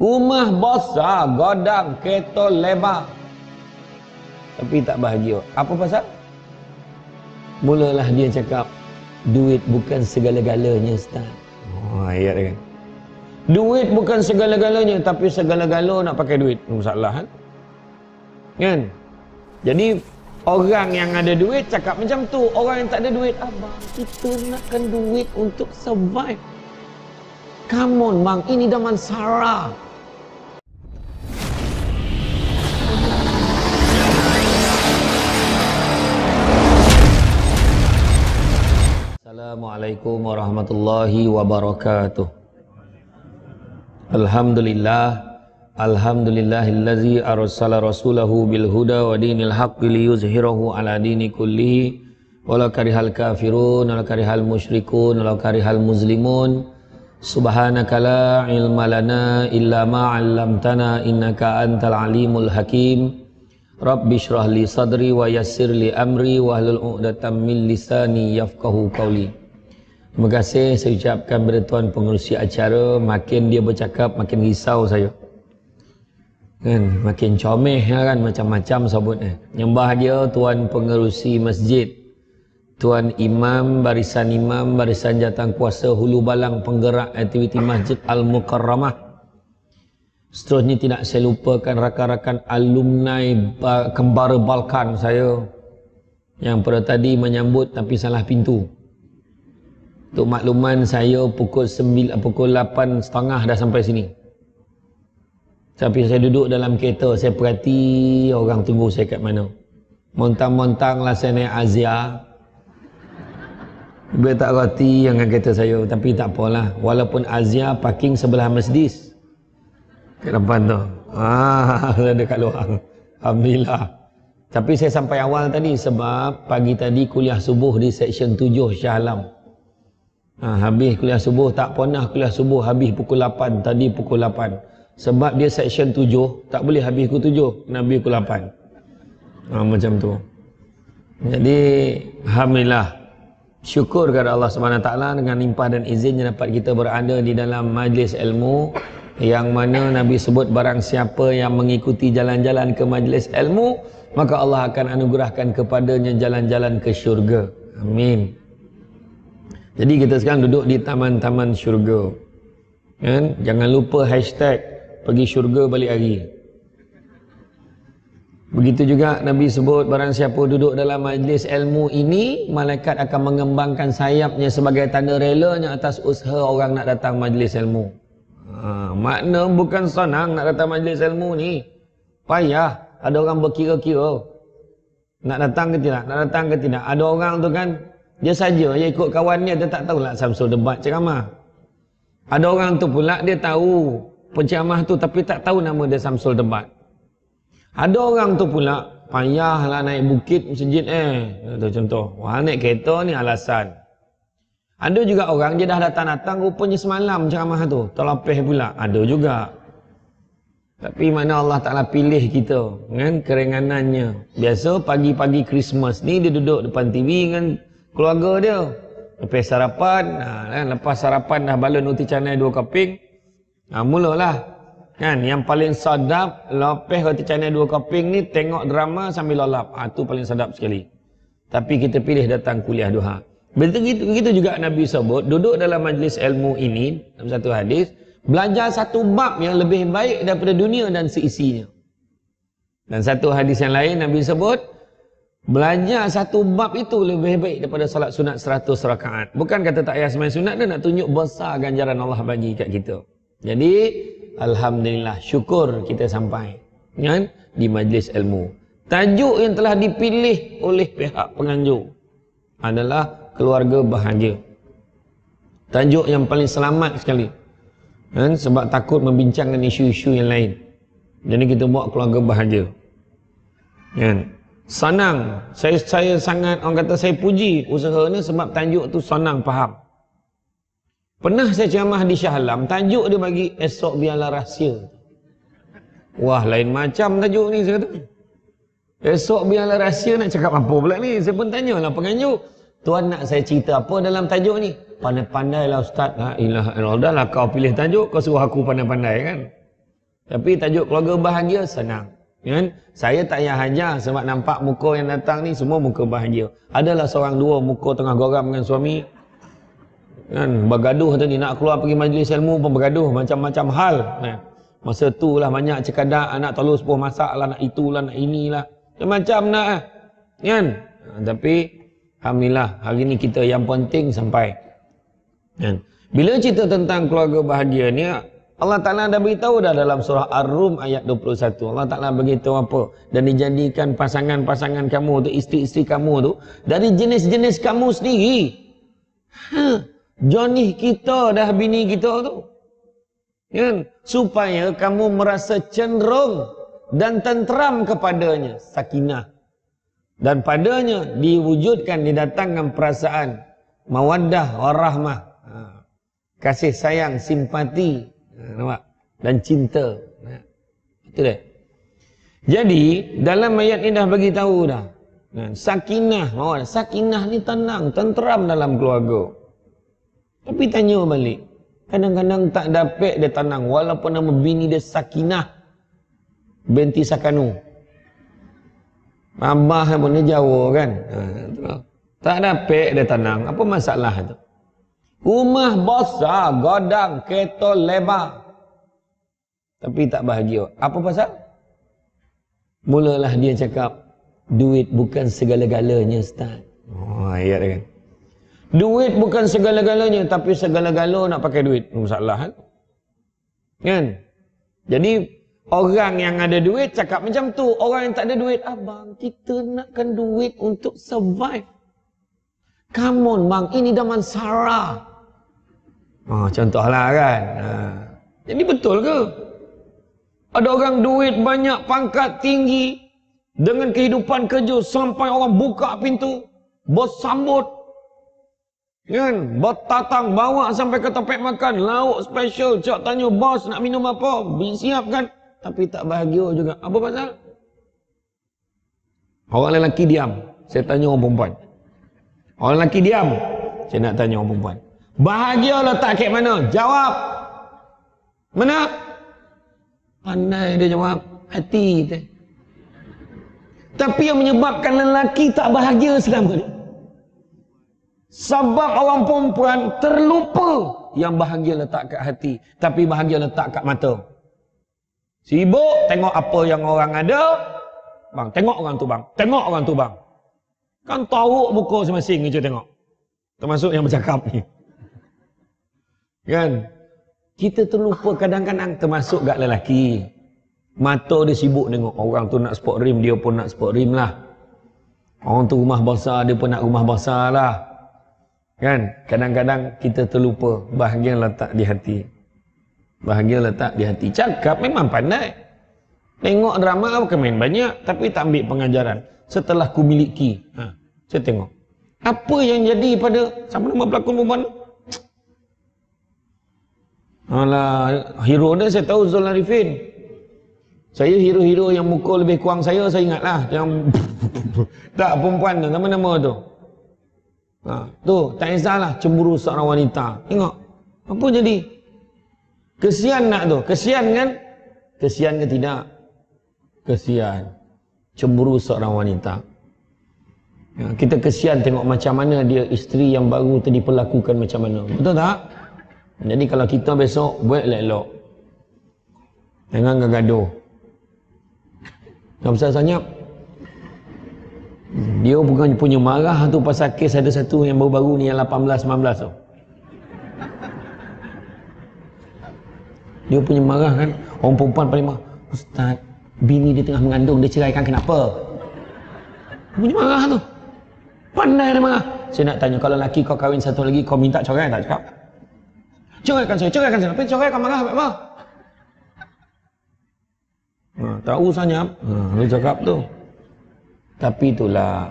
Rumah besar, godang, kereta lebar. Tapi tak bahagia. Apa pasal? Mulalah dia cakap, duit bukan segala-galanya, Ustaz. Oh, ayat kan. Duit bukan segala-galanya, tapi segala-gala nak pakai duit. Masalah kan? Jadi orang yang ada duit cakap macam tu. Orang yang tak ada duit, abang, kita nakkan duit untuk survive. Come on bang, ini zaman Sarah. Assalamualaikum warahmatullahi wabarakatuh. Alhamdulillahillazi arsala rasulahu bil huda wa dinil haqqi liyuzhirahu ala dini kullihi walau karihal kafirun walau karihal musyrikun walau karihal muslimun. Subhanaka la ilma lana illa ma 'allamtana innaka antal alimul hakim. Rabbi shrah li sadri wa yassir li amri wa hlul 'uqdatam min lisani yafqahu qawli. Terima kasih saya ucapkan kepada tuan pengerusi acara. Makin dia bercakap makin risau saya. Kan makin comel kan, macam-macam sebutnya. Nyembah dia tuan pengerusi masjid, tuan imam, barisan jawatan kuasa hulu balang penggerak aktiviti Masjid Al-Mukarramah. Seterusnya tidak saya lupakan rakan-rakan alumni Kembara Balkan saya yang pada tadi menyambut tapi salah pintu. Untuk makluman saya pukul 8.30 dah sampai sini. Tapi saya duduk dalam kereta, saya perhati orang tunggu saya kat mana. Montang-montang lah saya naik Azia. Dia tak reti dengan kereta saya, tapi tak apalah. Walaupun Azia parking sebelah masjid. Kat depan tu. Ada kat luar. Alhamdulillah. Tapi saya sampai awal tadi sebab pagi tadi kuliah subuh di seksyen 7 Shah Alam. Habis kuliah subuh, tak pernah kuliah subuh habis pukul 8, tadi pukul 8. Sebab dia seksyen 7, tak boleh habis pukul 7, kena habis pukul 8. Macam tu. Jadi, alhamdulillah. Syukur kepada Allah SWT dengan limpah dan izinnya dapat kita berada di dalam majlis ilmu yang mana Nabi sebut barang siapa yang mengikuti jalan-jalan ke majlis ilmu, maka Allah akan anugerahkan kepadanya jalan-jalan ke syurga. Amin. Jadi kita sekarang duduk di taman-taman syurga. Kan? Jangan lupa hashtag pergi syurga balik hari. Begitu juga Nabi sebut barang siapa duduk dalam majlis ilmu ini, malaikat akan mengembangkan sayapnya sebagai tanda relanya atas usaha orang nak datang majlis ilmu. Makna bukan senang nak datang majlis ilmu ni. Payah. Ada orang berkira-kira. Nak datang ke tidak? Nak datang ke tidak? Ada orang tu kan, dia saja dia ikut kawan dia tak tahulah Samsul debat ceramah. Ada orang tu pula dia tahu penceramah tu tapi tak tahu nama dia Samsul debat. Ada orang tu pula payahlah naik bukit masjid itu contoh. Wah, naik kereta ni alasan. Ada juga orang dia dah datang-datang rupanya semalam ceramah tu terlepih pula. Ada juga. Tapi mana Allah Ta'ala pilih kita kan keringanannya. Biasa pagi-pagi Christmas ni dia duduk depan TV dengan keluarga dia. Lepas sarapan, lepas sarapan dah balon uti canai 2 keping. Mulalah. Kan, yang paling sedap lepas roti canai 2 keping ni tengok drama sambil lolap. Tu paling sedap sekali. Tapi kita pilih datang kuliah duha. Begitu juga Nabi sebut, duduk dalam majlis ilmu ini dalam satu hadis, belajar satu bab yang lebih baik daripada dunia dan seisinya. Dan satu hadis yang lain Nabi sebut, belajar satu bab itu lebih baik daripada salat sunat 100 rakaat. Bukan kata tak payah sembahyang sunat, dia nak tunjuk besar ganjaran Allah bagi kat kita. Jadi, alhamdulillah, syukur kita sampai kan di majlis ilmu. Tajuk yang telah dipilih oleh pihak penganjur adalah keluarga bahagia. Tajuk yang paling selamat sekali. Kan? Sebab takut membincangkan isu-isu yang lain. Jadi kita buat keluarga bahagia. Kan? Senang. Saya sangat, orang kata saya puji usaha ni sebab tajuk tu senang faham. Pernah saya ceramah di Shah Alam, tajuk dia bagi esok biarlah rahsia. Wah, lain macam tajuk ni saya kata. Esok biarlah rahsia nak cakap apa pula ni? Saya pun tanyalah penganjur. Tuan nak saya cerita apa dalam tajuk ni? Pandai-pandailah Ustaz. La ilaha illallah. Dah lah kau pilih tajuk, kau suruh aku pandai-pandai kan? Tapi tajuk keluarga bahagia senang. Kan? Saya tak payah hajar sebab nampak muka yang datang ni semua muka bahagia. Adalah seorang dua muka tengah geram dengan suami. Kan? Bergaduh tadi nak keluar pergi majlis ilmu pun bergaduh macam-macam hal. Kan? Masa tu lah banyak cekadak, nak tolong sepuh masak lah, nak itulah, nak inilah. Macam-macam nak lah. Kan? Tapi alhamdulillah hari ni kita yang penting sampai. Kan? Bila cerita tentang keluarga bahagia ni, Allah Ta'ala dah beritahu dah dalam surah Ar-Rum ayat 21. Allah Ta'ala beritahu apa? Dan dijadikan pasangan-pasangan kamu tu, isteri-isteri kamu tu, dari jenis-jenis kamu sendiri. Jonih kita dah bini kita tu. Kan? Supaya kamu merasa cenderung dan tenteram kepadanya. Sakinah. Dan padanya diwujudkan, didatangkan perasaan mawaddah warahmah. Kasih sayang, simpati. Nampak? Dan cinta. Itu dia. Jadi dalam ayat ini dah bagi tahu dah. Sakinah, sakinah ni tenang, tenteram dalam keluarga. Tapi tanya balik. Kadang-kadang tak dapat dia tenang walaupun nama bini dia Sakinah binti Sakanu. Abah pun dia Jawa kan. Tak dapat dia tenang. Apa masalah tu? Rumah besar, godang, kereta lebar. Tapi tak bahagia. Apa pasal? Mulalah dia cakap, duit bukan segala-galanya, Ustaz. Ayat kan. Duit bukan segala-galanya, tapi segala-gala nak pakai duit. Masalah kan? Kan? Jadi, orang yang ada duit cakap macam tu. Orang yang tak ada duit, abang, kita nakkan duit untuk survive. Come on bang, ini zaman Sarah. Contohlah kan. Jadi betul ke? Ada orang duit banyak, pangkat tinggi, dengan kehidupan kerja sampai orang buka pintu, bos sambut, kan? Bertatang bawa sampai ke tempat makan, lauk special, cak tanya bos nak minum apa, siapkan. Tapi tak bahagia juga. Apa pasal? Orang lelaki diam, saya tanya orang perempuan. Orang lelaki diam, saya nak tanya orang perempuan. Bahagia letak kat mana? Jawab. Mana? Pandai dia jawab. Hati dia. Tapi yang menyebabkan lelaki tak bahagia selama ni, sebab orang perempuan terlupa yang bahagia letak kat hati, tapi bahagia letak kat mata. Sibuk tengok apa yang orang ada. Bang, tengok orang tu bang. Tengok orang tu bang. Kan tahu muka masing-masing je tengok. Termasuk yang bercakap ni. Kan? Kita terlupa kadang-kadang, termasuk gak lelaki. Mata dia sibuk tengok orang tu nak sport rim, dia pun nak sport rim lah. Orang tu rumah besar, dia pun nak rumah besar lah. Kan? Kadang-kadang kita terlupa bahagia letak di hati. Bahagia letak di hati. Cakap memang pandai. Tengok drama bukan main banyak, tapi tak ambil pengajaran. Setelah ku miliki, saya tengok. Apa yang jadi pada siapa nama pelakon perempuan? Alah, hero dia saya tahu Zul Arifin. Saya hero-hero yang muka lebih kurang saya ingatlah. Yang tak perempuan tu, nama-nama tu. Tu, tak kisahlah cemburu seorang wanita. Tengok. Apa jadi? Kesian nak tu. Kesian kan? Kesian ke tidak? Kesian. Cemburu seorang wanita. Kita kesian tengok macam mana dia isteri yang baru tu diperlakukan macam mana. Betul tak? Jadi kalau kita besok buat elok-elok. Jangan gaduh. Tak pasal senyap. Dia bukan punya marah tu pasal kes ada satu yang baru-baru ni yang 18-19 tu. Dia punya marah kan. Orang perempuan paling marah. Ustaz, bini dia tengah mengandung, dia ceraikan kenapa? Dia punya marah tu. Pandai dia marah. Saya nak tanya, kalau lelaki kau kahwin satu lagi, kau minta cerai tak? Cakap. Ceraikan saya. Tapi ceraikan marah apa? Tahu senyap. Dia cakap tu. Tapi itulah,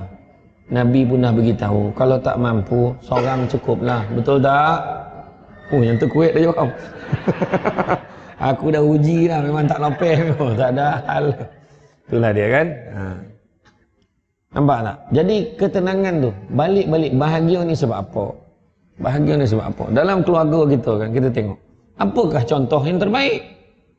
Nabi pun dah beritahu, kalau tak mampu, seorang cukuplah. Betul tak? Yang tu kuat dia jawab. Aku dah uji lah, memang tak lopeh. Tak ada hal. Itulah dia kan. Nampak tak? Jadi ketenangan tu, balik-balik, bahagia ni sebab apa? Bahagia ni sebab apa? Dalam keluarga kita kan, kita tengok. Apakah contoh yang terbaik?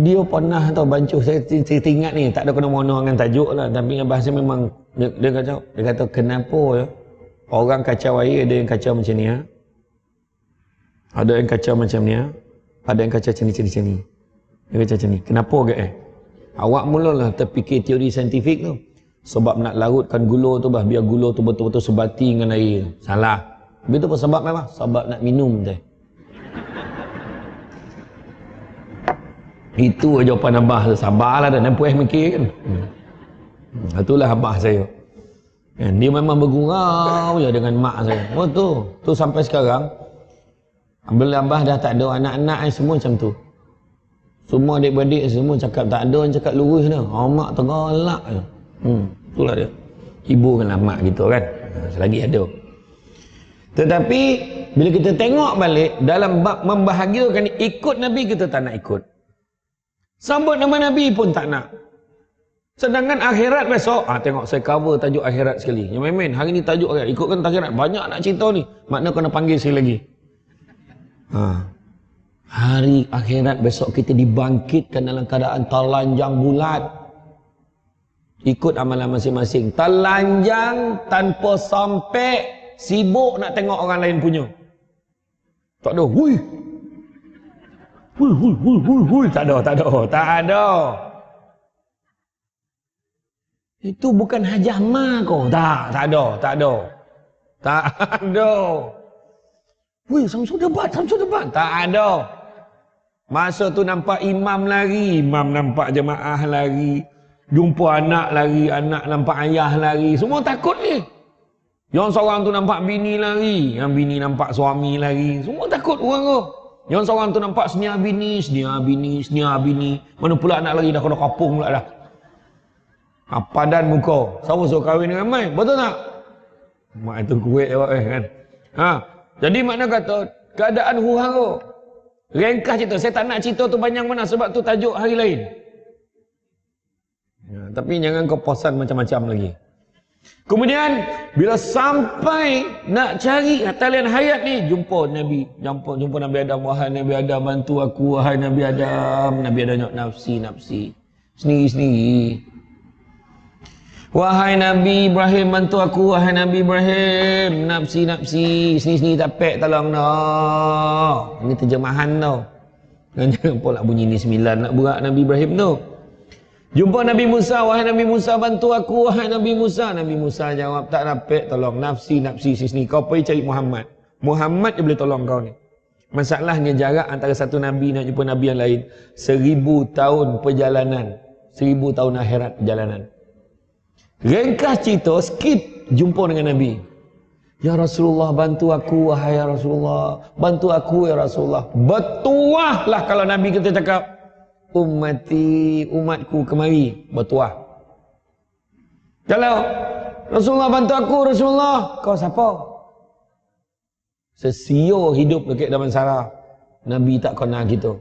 Dia pernah tau bancuh, saya ingat ni, tak ada kena-mena dengan tajuk lah, tapi yang bahasa memang dia kata kenapa ya orang kacau air ada yang kacau macam ni ya? Ada yang kacau macam ni ya? Ada yang kacau macam ni. Dia kacau macam ni. Kenapa ke Awak mulalah terfikir teori saintifik tu. Sebab nak larutkan gula tu bah, biar gula tu betul-betul sebati dengan air. Salah. Begitu apa sebab apa? Sebab nak minum teh. Itu jawapan abah tu. Sabarlah dah, nampu mikir kan. Itulah abah saya. Dia memang bergurau je dengan mak saya. Oh tu sampai sekarang. Bila abah dah tak ada anak-anak semua macam tu. Semua adik-beradik semua cakap tak ada yang cakap lurus dah. Mak tergalak je. Itulah dia. Ibu kan mak gitu kan. Selagi ada. Tetapi bila kita tengok balik dalam bab membahagiakan ikut Nabi, kita tak nak ikut. Sambut nama Nabi pun tak nak. Sedangkan akhirat besok, tengok saya cover tajuk akhirat sekali. Yang main-main, hari ni tajuk akhirat. Ikutkan akhirat. Banyak nak cerita ni. Makna kena panggil saya lagi. Hari akhirat besok kita dibangkitkan dalam keadaan telanjang bulat. Ikut amalan masing-masing. Telanjang tanpa sampai, sibuk nak tengok orang lain punya. Tak ada. Hui. Tak ada. Itu bukan hajah ma kau. Tak ada. Wih, Samsul debat. Tak ada. Masa tu nampak imam lari, imam nampak jemaah lari. Jumpa anak lari, anak nampak ayah lari. Semua takut ni. Yang seorang tu nampak bini lari, yang bini nampak suami lari. Semua takut orang tu. Yang seorang tu nampak senior bini. Mana pula anak lagi dah kena kapung pula dah. Padan muka. Siapa suruh kahwin dengan mai? Betul tak? Mak itu kuat jawab kan. Jadi makna kata keadaan huru-hara. Ringkas cerita. Saya tak nak cerita tu banyak mana sebab tu tajuk hari lain. Tapi jangan kau posan macam-macam lagi. Kemudian bila sampai nak cari talian hayat ni, jumpa Nabi, jumpa Nabi Adam. Wahai Nabi Adam, bantu aku. Wahai Nabi Adam. Nabi Adam nyok nafsi. Sendiri-sendiri. Wahai Nabi Ibrahim, bantu aku. Wahai Nabi Ibrahim, nafsi. Sendiri-sendiri tapek tolong dah. Ini terjemahan tau. Jangan pula bunyi ni 9 nak berak Nabi Ibrahim tu. Jumpa Nabi Musa, wahai Nabi Musa, bantu aku. Wahai Nabi Musa. Nabi Musa jawab, tak napek tolong. Nafsi sini. Kau pergi cari Muhammad. Muhammad dia boleh tolong kau ni. Masalahnya jarak antara satu Nabi nak jumpa Nabi yang lain 1000 tahun perjalanan. 1000 tahun akhirat perjalanan. Ringkas cerita, skip jumpa dengan Nabi. Ya Rasulullah, bantu aku. Wahai ya Rasulullah, bantu aku ya Rasulullah. Bertuahlah kalau Nabi kita cakap, umatku kemari, bertuah. Kalau Rasulullah bantu aku, Rasulullah, kau siapa? Sesio hidup dekat Damansara. Nabi tak kenal kita.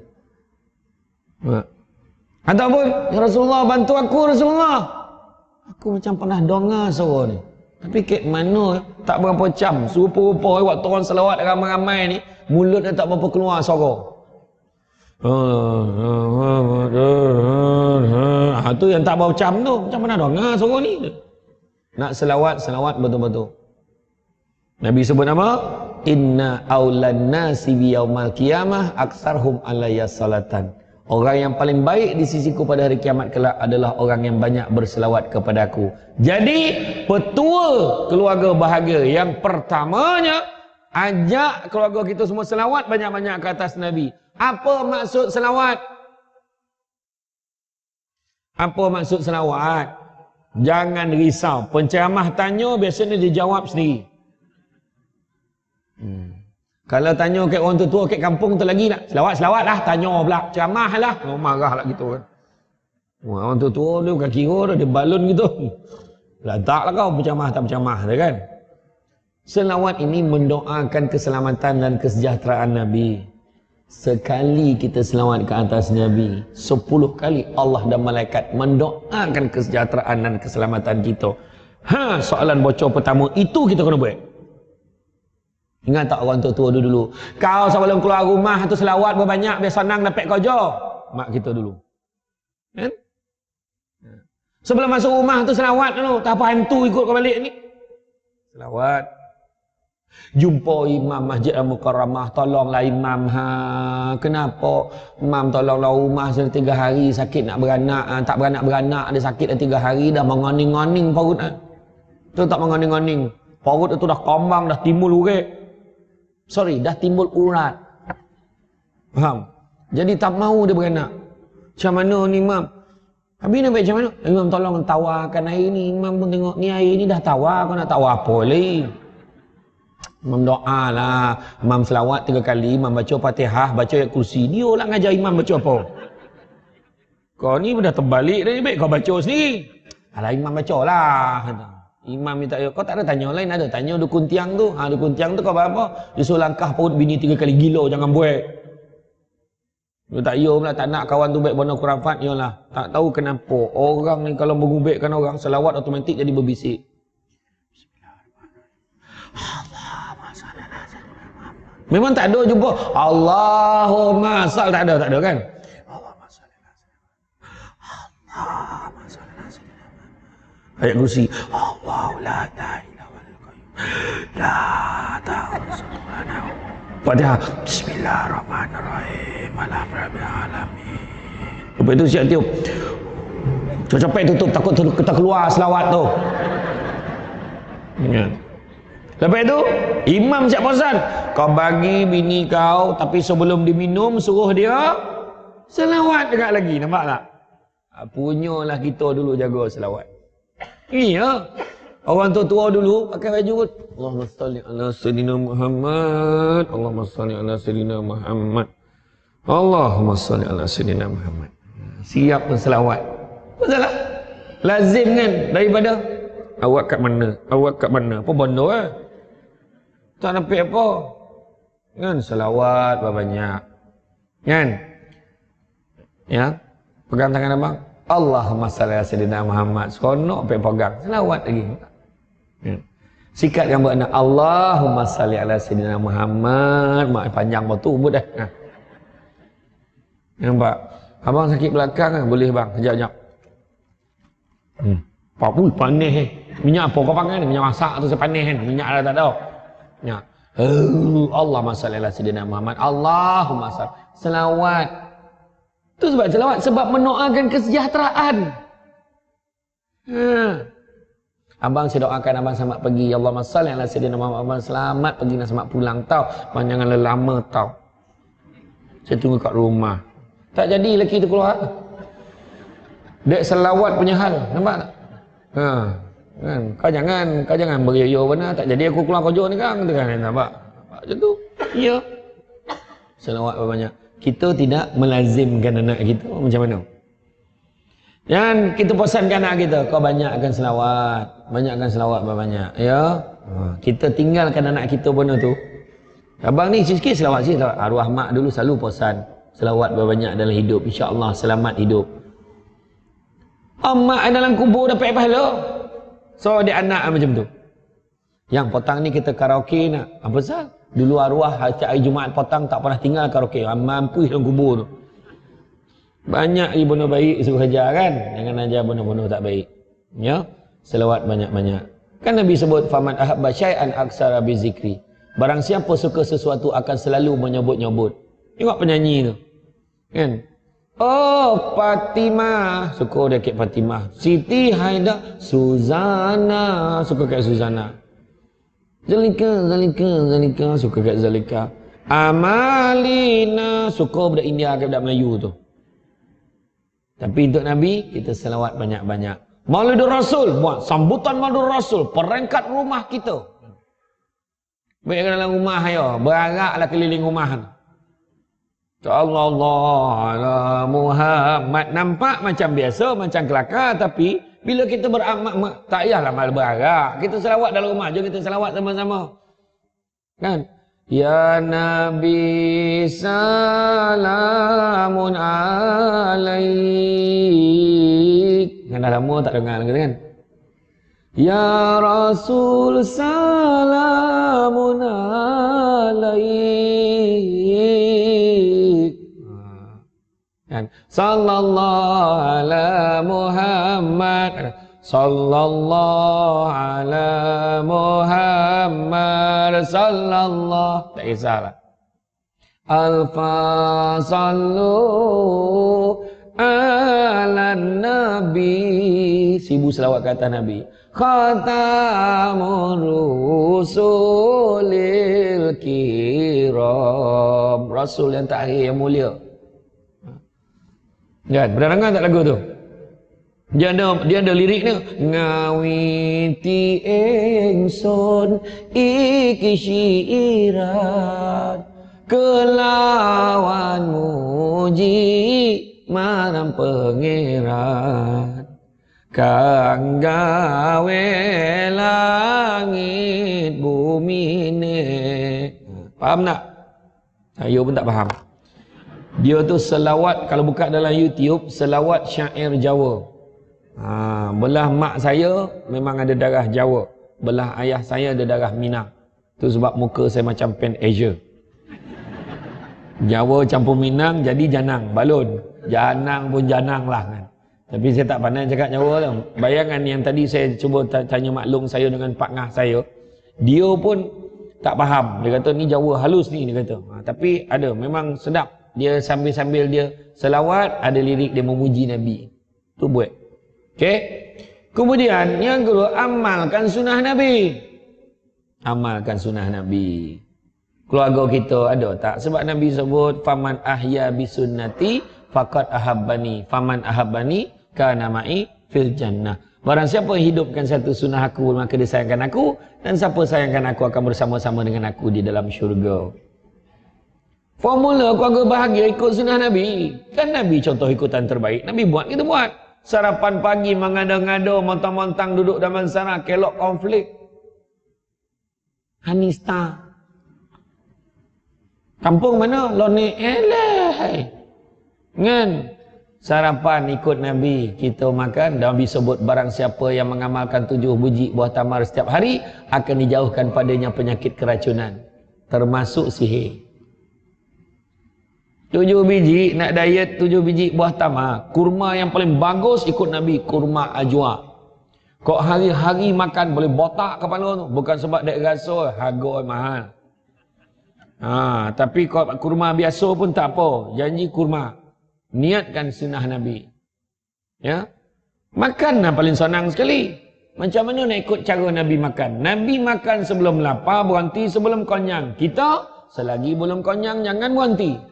Ataupun, ya Rasulullah bantu aku, Rasulullah. Aku macam pernah dengar suara ni. Tapi kat mana tak berapa jam, serupa-rupa waktu orang selawat ramai-ramai ni, mulutnya tak berapa keluar suara. Tu yang tak bau cam tu. Macam mana dengar suara ni? Nak selawat betul-betul. Nabi sebut nama, inna aulan nasi bi yaumal qiyamah aksarhum alayya salatan. Orang yang paling baik di sisiku pada hari kiamat kelak adalah orang yang banyak berselawat kepada aku. Jadi petua keluarga bahagia yang pertamanya, ajak keluarga kita semua selawat banyak-banyak ke atas Nabi. Apa maksud selawat? Apa maksud selawat? Jangan risau. Penceramah tanya, biasanya dia jawab sendiri. Kalau tanya kat orang tua kat kampung tu lagi lah. Selawat lah. Tanya pula. Ceramah lah. Oh, marah lah gitu kan. Orang tua dia bukan kira dia balon gitu. Lantak lah kau berceramah tak berceramah kan. Selawat ini mendoakan keselamatan dan kesejahteraan Nabi. Sekali kita selawat ke atas Nabi, 10 kali Allah dan malaikat mendoakan kesejahteraan dan keselamatan kita. Soalan bocor pertama itu kita kena buat. Ingat tak orang tua-tua dulu? Kau sebelum keluar rumah tu selawat berbanyak biar senang dapat kerja. mak kita dulu. Kan? Sebelum masuk rumah tu selawat dulu. Tak apa hantu ikut kau balik ni. Selawat. Jumpa imam Masjid Al-Mukarramah, tolonglah imam. Kenapa imam tolonglah rumah sudah 3 hari sakit nak beranak, tak beranak dia sakit dah 3 hari dah mengoning-ngoning perut. Tu tak mengoning-ngoning. Perut itu dah kambang, dah timbul urat. Dah timbul urat. Faham? Jadi tak mau dia beranak. Macam mana ni imam? Habis nak baik macam mana? Imam tolong tawarkan air ni. Imam pun tengok ni air ni dah tawar. Kau nak tawar apa lagi? Imam doa lah. Imam selawat 3 kali. Imam baca Fatihah, baca ayat kursi. Dia lah ngajar imam baca apa? Kau ni dah terbalik dah. Baik kau baca sendiri. Alah imam baca lah. Imam minta, kau tak ada tanya lain, ada tanya dukun tiang tu. Dukun tiang tu kau apa? Dia suruh langkah perut bini 3 kali, gila jangan buat. Dia tak ya pula, tak nak kawan tu baik bona kurafat. Yalah, tak tahu kenapa orang ni kalau mengubekkan orang, selawat automatik jadi berbisik. Memang tak ada jumpa Allahumma sal, tak ada kan? Allahumma salli ala Allahumma salli ala ayat kursi. Allahu la ilaha illa huwal qayyum la ta'khudhuhu Fatihah. Bismillahirrahmanirrahim. Alhamdulillahirabbil alamin. Lepas itu siap tiup. Capek tutup, takut kita keluar selawat tu. Ya. Lepas itu imam siap pesan, kau bagi bini kau tapi sebelum diminum suruh dia selawat dekat lagi. Nampak tak? Punyalah kita dulu jaga selawat. Iya. Orang tua dulu pakai baju Allahumma salli ala sayyidina Muhammad. Allahumma salli ala sayyidina Muhammad. Allahumma salli ala sayyidina Muhammad. Siap berselawat. Apa salah? Lazim kan daripada awak kat mana? Awak kat mana? Apa benda tak nampak apa? Kan selawat banyak. Kan? Ya. Pegang tangan abang. Allahumma salli ala sayyidina Muhammad. Seronok pegang. Selawat lagi. Ya. Sikat gambar anak Allahumma salli ala sayyidina Muhammad. Mak panjang batu buat dah. Nampak? Abang sakit belakang kan? Boleh bang, kejap-kejap. Apa panas minyak apa kau panggil? Minyak masak tu saya panas kan? Minyak dah tak ada. Ya. Allahumma salli ala sayyidina Muhammad. Allahumma salli. Selawat. Itu sebab selawat, sebab mendoakan kesejahteraan. Abang saya doakan abang selamat pergi. Allahumma salli ala sayyidina Muhammad. Selamat pergi dan selamat pulang tau. Janganlah lama tau. Saya tunggu kat rumah. Tak jadi lelaki tu keluar. Dek selawat punya hal. Nampak tak? Kan? Kau jangan beriyo benar. Tak jadi aku keluar kerja ni kan. Nampak? Macam tu. Ya. Selawat banyak. Kita tidak melazimkan anak kita. Macam mana? Dan kita pesankan anak kita, kau banyakkan selawat. Banyakkan selawat banyak. Ya. Kita tinggalkan anak kita benda tu. Abang ni sikit selawat sikit. Arwah mak dulu selalu pesan selawat banyak dalam hidup. InsyaAllah selamat hidup. Mak dalam kubur dapat pahala. So dia anak macam tu. Yang petang ni kita karaoke nak. Apa sah? Dulu arwah hari Jumaat petang tak pernah tinggal karaoke. Mampu dalam kubur tu. Banyak je benda baik suruh ajar kan. Jangan ajar benda-benda tak baik. Ya. Selawat banyak-banyak. Kan Nabi sebut faman ahabba syai'an aksara bi zikri. Barang siapa suka sesuatu akan selalu menyebut-nyebut. Tengok penyanyi tu. Kan? Oh, Fatimah. Suka dia kat Fatimah. Siti Haida, Suzana. Suka kat Suzana. Zalika. Suka kat Zalika. Amalina. Suka budak India kat budak Melayu tu. Tapi untuk Nabi, kita selawat banyak-banyak. Maulidur Rasul. Buat sambutan Maulidur Rasul. Perangkat rumah kita. Baik dalam rumah ya. Beraraklah keliling rumah. Allah Muhammad. Nampak macam biasa, macam kelakar. Tapi bila kita beramak, tak payahlah mal berarak. Kita selawat dalam rumah. Jom kita selawat sama-sama. Kan? Ya Nabi salamun alaik. Kan dah lama tak dengar lagi kan? Ya Rasul salamun alaik. Kan? Sallallahu ala Muhammad. Sallallahu ala Muhammad. Sallallahu. Tak kisahlah. Alfa sallu ala Nabi. 1000 selawat kata Nabi. Khatamur rusulil kiram. Rasul yang terakhir yang mulia. Kan? Pernah dengar tak lagu tu? Dia ada liriknya. Ngawiti ingsun iki syiiran kelawan muji marang pangeran kang gawe langit bumi ne. Faham tak? Saya pun tak faham. Dia tu selawat, kalau buka dalam YouTube, selawat syair Jawa. Belah mak saya memang ada darah Jawa, belah ayah saya ada darah Minang. Tu sebab muka saya macam Pan Asia. Jawa campur Minang jadi janang, balon. Janang pun janang lah kan. Tapi saya tak pandai cakap Jawa lah. Bayangan yang tadi saya cuba tanya maklum saya dengan Pak Ngah saya, dia pun tak faham. Dia kata ni Jawa halus ni, dia kata. Tapi ada, memang sedap. Dia sambil-sambil dia selawat, ada lirik dia memuji Nabi. Tu buat. Okey. Kemudian yang kedua, amalkan sunnah Nabi. Amalkan sunnah Nabi. Keluarga kita ada tak? Sebab Nabi sebut faman ahya bi sunnati faqad ahabbani, faman ahabbani kana ma'i fil jannah. Barang siapa hidupkan satu sunnah aku, maka dia sayangkan aku, dan siapa sayangkan aku akan bersama-sama dengan aku di dalam syurga. Formula keluarga bahagia ikut sunnah Nabi. Kan Nabi contoh ikutan terbaik. Nabi buat, kita buat. Sarapan pagi mengada-ngada, montang-montang duduk dalam sana, kelok konflik. Hanista. Kampung mana? Lone eleh. Kan? Sarapan ikut Nabi. Kita makan. Nabi sebut barang siapa yang mengamalkan 7 biji buah tamar setiap hari, akan dijauhkan padanya penyakit keracunan. Termasuk sihir. 7 biji, nak diet 7 biji buah tamar. Kurma yang paling bagus ikut Nabi, kurma ajwa. Kok hari-hari makan boleh botak kepala tu. Bukan sebab dek rasa, harga mahal. Tapi kalau kurma biasa pun tak apa. Janji kurma. Niatkan sunnah Nabi. Ya. Makan lah paling senang sekali. Macam mana nak ikut cara Nabi makan? Nabi makan sebelum lapar, berhenti sebelum kenyang. Kita selagi belum kenyang jangan berhenti.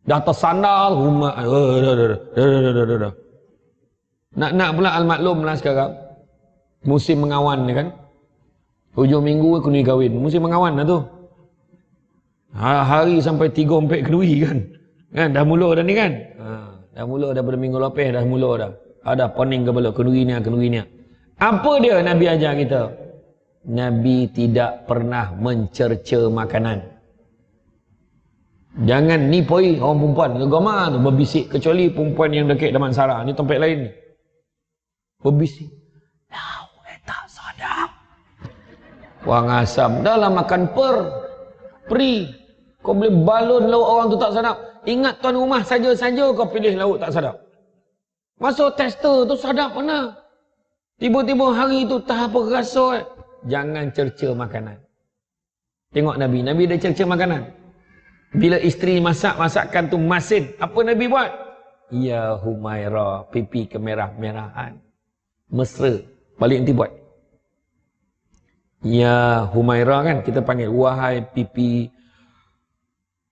Dah tersandar rumah. Nak pula al-maklum lah sekarang. Musim mengawan ni kan. Hujung minggu kena kahwin. Musim mengawan lah tu. Hari sampai 3-4 kedui kan. Kan dah mula dah ni kan. Dah mula dah pada minggu lepas dah mula dah. Ada pening kepala kedui ni. Apa dia Nabi ajar kita? Nabi tidak pernah mencerca makanan. Jangan nipoi orang perempuan agama tu berbisik, kecuali perempuan yang dekat Damansara. Ni tempat lain ni. Berbisik. Lau tak sadap. Wang asam dah lah makan peri. Kau boleh balon lauk orang tu tak sadap. Ingat tuan rumah saja-saja kau pilih lauk tak sadap. Masuk tester tu sadap mana? Tiba-tiba hari tu tak apa rasa. Jangan cerca makanan. Tengok Nabi dah cerca makanan. Bila isteri masak, masakan tu masin. Apa Nabi buat? Ya Humairah, pipi kemerah-merahan. Mesra. Balik nanti buat. Ya Humairah kan, kita panggil. Wahai pipi.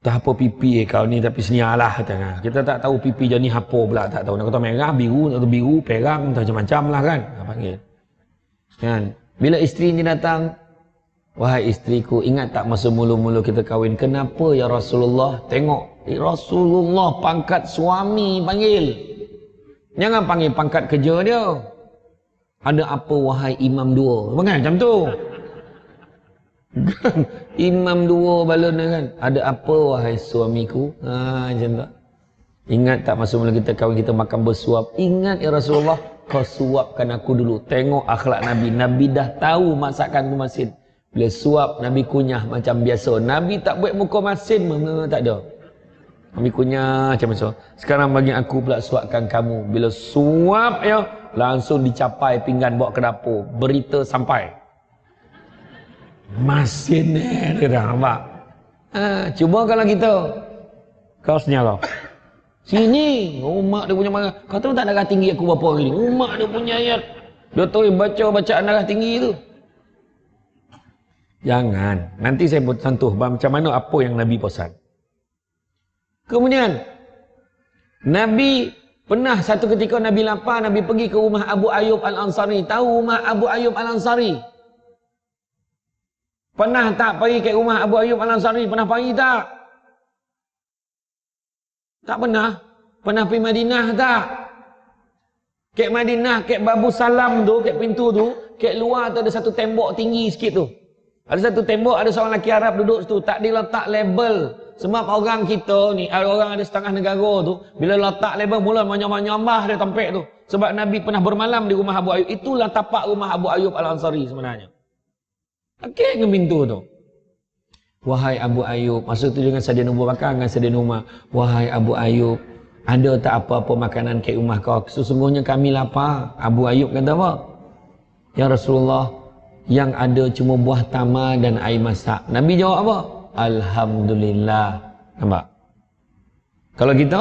Tak apa pipi kau ni, tapi senialah. Kita tak tahu pipi jadi apa pula. Tak tahu. Nak kata merah, biru, atau biru, perang, macam-macam lah kan. Panggil. Kan? Bila isteri ni datang, wahai isteriku, ingat tak masa mula-mula kita kahwin? Kenapa ya Rasulullah? Tengok, Rasulullah pangkat suami panggil. Jangan panggil pangkat kerja dia. Ada apa wahai imam dua? Kan macam tu. Imam dua balon kan. Ada apa wahai suamiku? Macam tu. Ingat tak masa mula kita kahwin kita makan bersuap? Ingat ya Rasulullah, kau suapkan aku dulu. Tengok akhlak Nabi. Nabi dah tahu masakan tu masin. Bila suap, Nabi kunyah macam biasa. Nabi tak buat muka masin, tak ada. Ambil kunyah macam tu. Sekarang bagi aku pula suapkan kamu. Bila suap ya, langsung dicapai pinggan bawa ke dapur. Berita sampai. Masin dia dah nampak. Cuba kalau kita. Kau senyala. Sini, mak dia punya marah. Kau tahu tak darah tinggi aku berapa hari ni? Mak dia punya ayat. Dia tahu baca bacaan darah tinggi tu. Jangan. Nanti saya buat sentuh macam mana apa yang Nabi pesan. Kemudian Nabi pernah satu ketika Nabi lapar, Nabi pergi ke rumah Abu Ayyub Al-Ansari. Tahu rumah Abu Ayyub Al-Ansari? Pernah tak pergi ke rumah Abu Ayyub Al-Ansari? Pernah pergi tak? Tak pernah. Pernah pergi Madinah tak? Kek Madinah, kek Babu Salam tu, kek pintu tu, kek luar tu ada satu tembok tinggi sikit tu. Ada satu tembok, ada seorang lelaki Arab duduk situ. Tak diletak label. Sebab orang kita ni, orang ada setengah negara tu, bila letak label mula menyambah-nyambah dia tampek tu. Sebab Nabi pernah bermalam di rumah Abu Ayyub. Itulah tapak rumah Abu Ayyub Al-Ansari sebenarnya. Okey dengan pintu tu. Wahai Abu Ayyub, maksud tu dengan Sayyidina Abu Bakar dengan Sayyidina Umar. Wahai Abu Ayyub, ada tak apa-apa makanan kat rumah kau? Sesungguhnya kami lapar. Abu Ayyub kata apa? Ya Rasulullah, yang ada cuma buah tamar dan air masak. Nabi jawab apa? Alhamdulillah. Nampak? Kalau kita,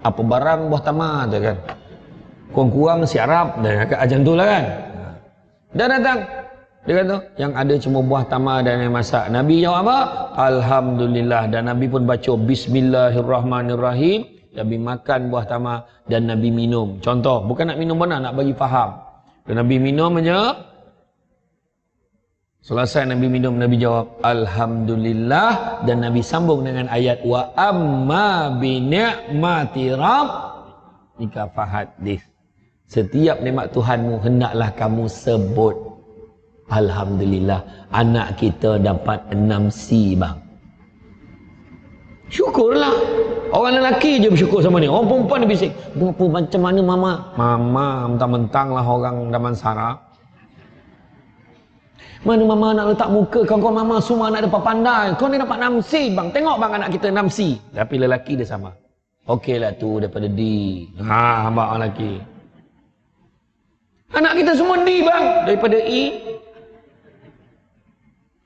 apa barang buah tamar tu kan? Kurang-kurang si Arab, dan macam tu lah kan? Dah datang. Dia kata, yang ada cuma buah tamar dan air masak. Nabi jawab apa? Alhamdulillah. Dan Nabi pun baca Bismillahirrahmanirrahim. Nabi makan buah tamar dan Nabi minum. Contoh, bukan nak minum benar, nak bagi faham. Dan Nabi minum aja. Selesai Nabi minum, Nabi jawab Alhamdulillah. Dan Nabi sambung dengan ayat wa amma bi ni'mati rabbika fahaddits. Setiap nikmat Tuhanmu hendaklah kamu sebut. Alhamdulillah, anak kita dapat 6C bang. Syukurlah. Orang lelaki je bersyukur sama ni. Orang perempuan dia bising. Macam mana mama? Mama mentang-mentang lah orang Damansara. Mana mama nak letak muka kawan-kawan mama semua nak dapat pandai. Kau ni dapat 6C bang. Tengok bang anak kita 6C. Tapi lelaki dia sama. Okeylah tu daripada D. Hamba orang lelaki. Anak kita semua D bang. Daripada E.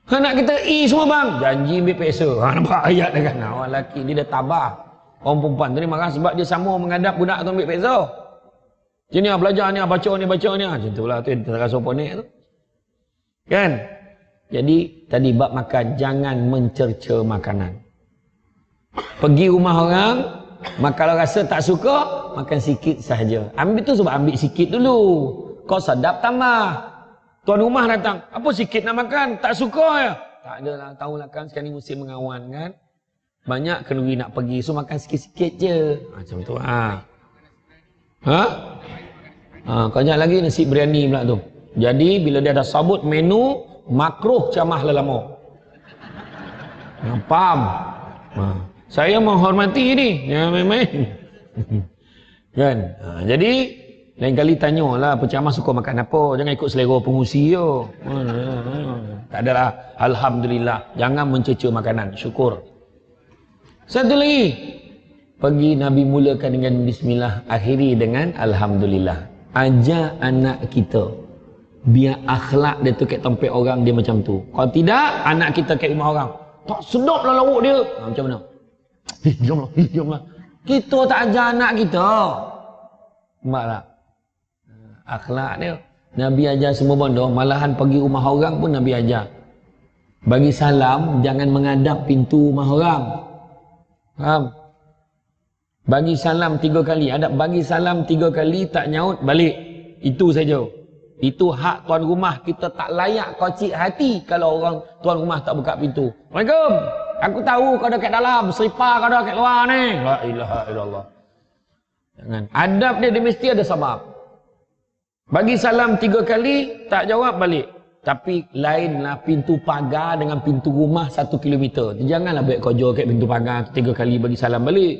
Anak kita E semua bang. Janji ambil peksa. Nampak ayat dah kan. Orang lelaki dia dah tabah. Orang perempuan tu ni marah sebab dia sama menghadap budak tu ambil peksa. Sini belajar ni, baca ni, baca ni. Macam tu lah tu terasa ponik tu. Kan? Jadi tadi bab makan, jangan mencerca makanan. Pergi rumah orang, kalau rasa tak suka, makan sikit sahaja. Ambil tu sebab ambil sikit dulu. Kau sedap tambah. Tuan rumah datang, apa sikit nak makan? Tak suka ya? Tak adalah, tahulah kan sekarang ni musim mengawan kan. Banyak kenduri nak pergi, so makan sikit-sikit je. Macam tu kejap lagi nasi biryani pula tu. Jadi bila dia dah sabut menu makruh camah lelama. Faham? Saya menghormati ni. Ya main-main. Kan? Jadi lain kali tanyalah pencamah suka makan apa. Jangan ikut selera pengusi je. Tak adalah. Alhamdulillah. Jangan mencerca makanan. Syukur. Satu lagi. Pergi Nabi mulakan dengan bismillah. Akhiri dengan alhamdulillah. Ajar anak kita. Biar akhlak dia tu kat tempat orang dia macam tu. Kalau tidak, anak kita kat rumah orang. Tak sedap lah lauk dia. Macam mana? Jomlah, jomlah. Kita tak ajar anak kita. Nampak tak? Akhlak dia. Nabi ajar semua benda. Malahan pergi rumah orang pun Nabi ajar. Bagi salam, jangan menghadap pintu rumah orang. Faham? Bagi salam 3 kali. Ada bagi salam 3 kali, tak nyaut, balik. Itu saja. Itu hak tuan rumah. Kita tak layak kocik hati kalau orang tuan rumah tak buka pintu. Assalamualaikum. Aku tahu kau ada kat dalam. Seripah kau ada kat luar ni. La ilaha illallah. Jangan. Adab dia mesti ada sebab. Bagi salam 3 kali, tak jawab, balik. Tapi lainlah pintu pagar dengan pintu rumah 1 kilometer. Janganlah buat kerja kat pintu pagar 3 kali bagi salam balik.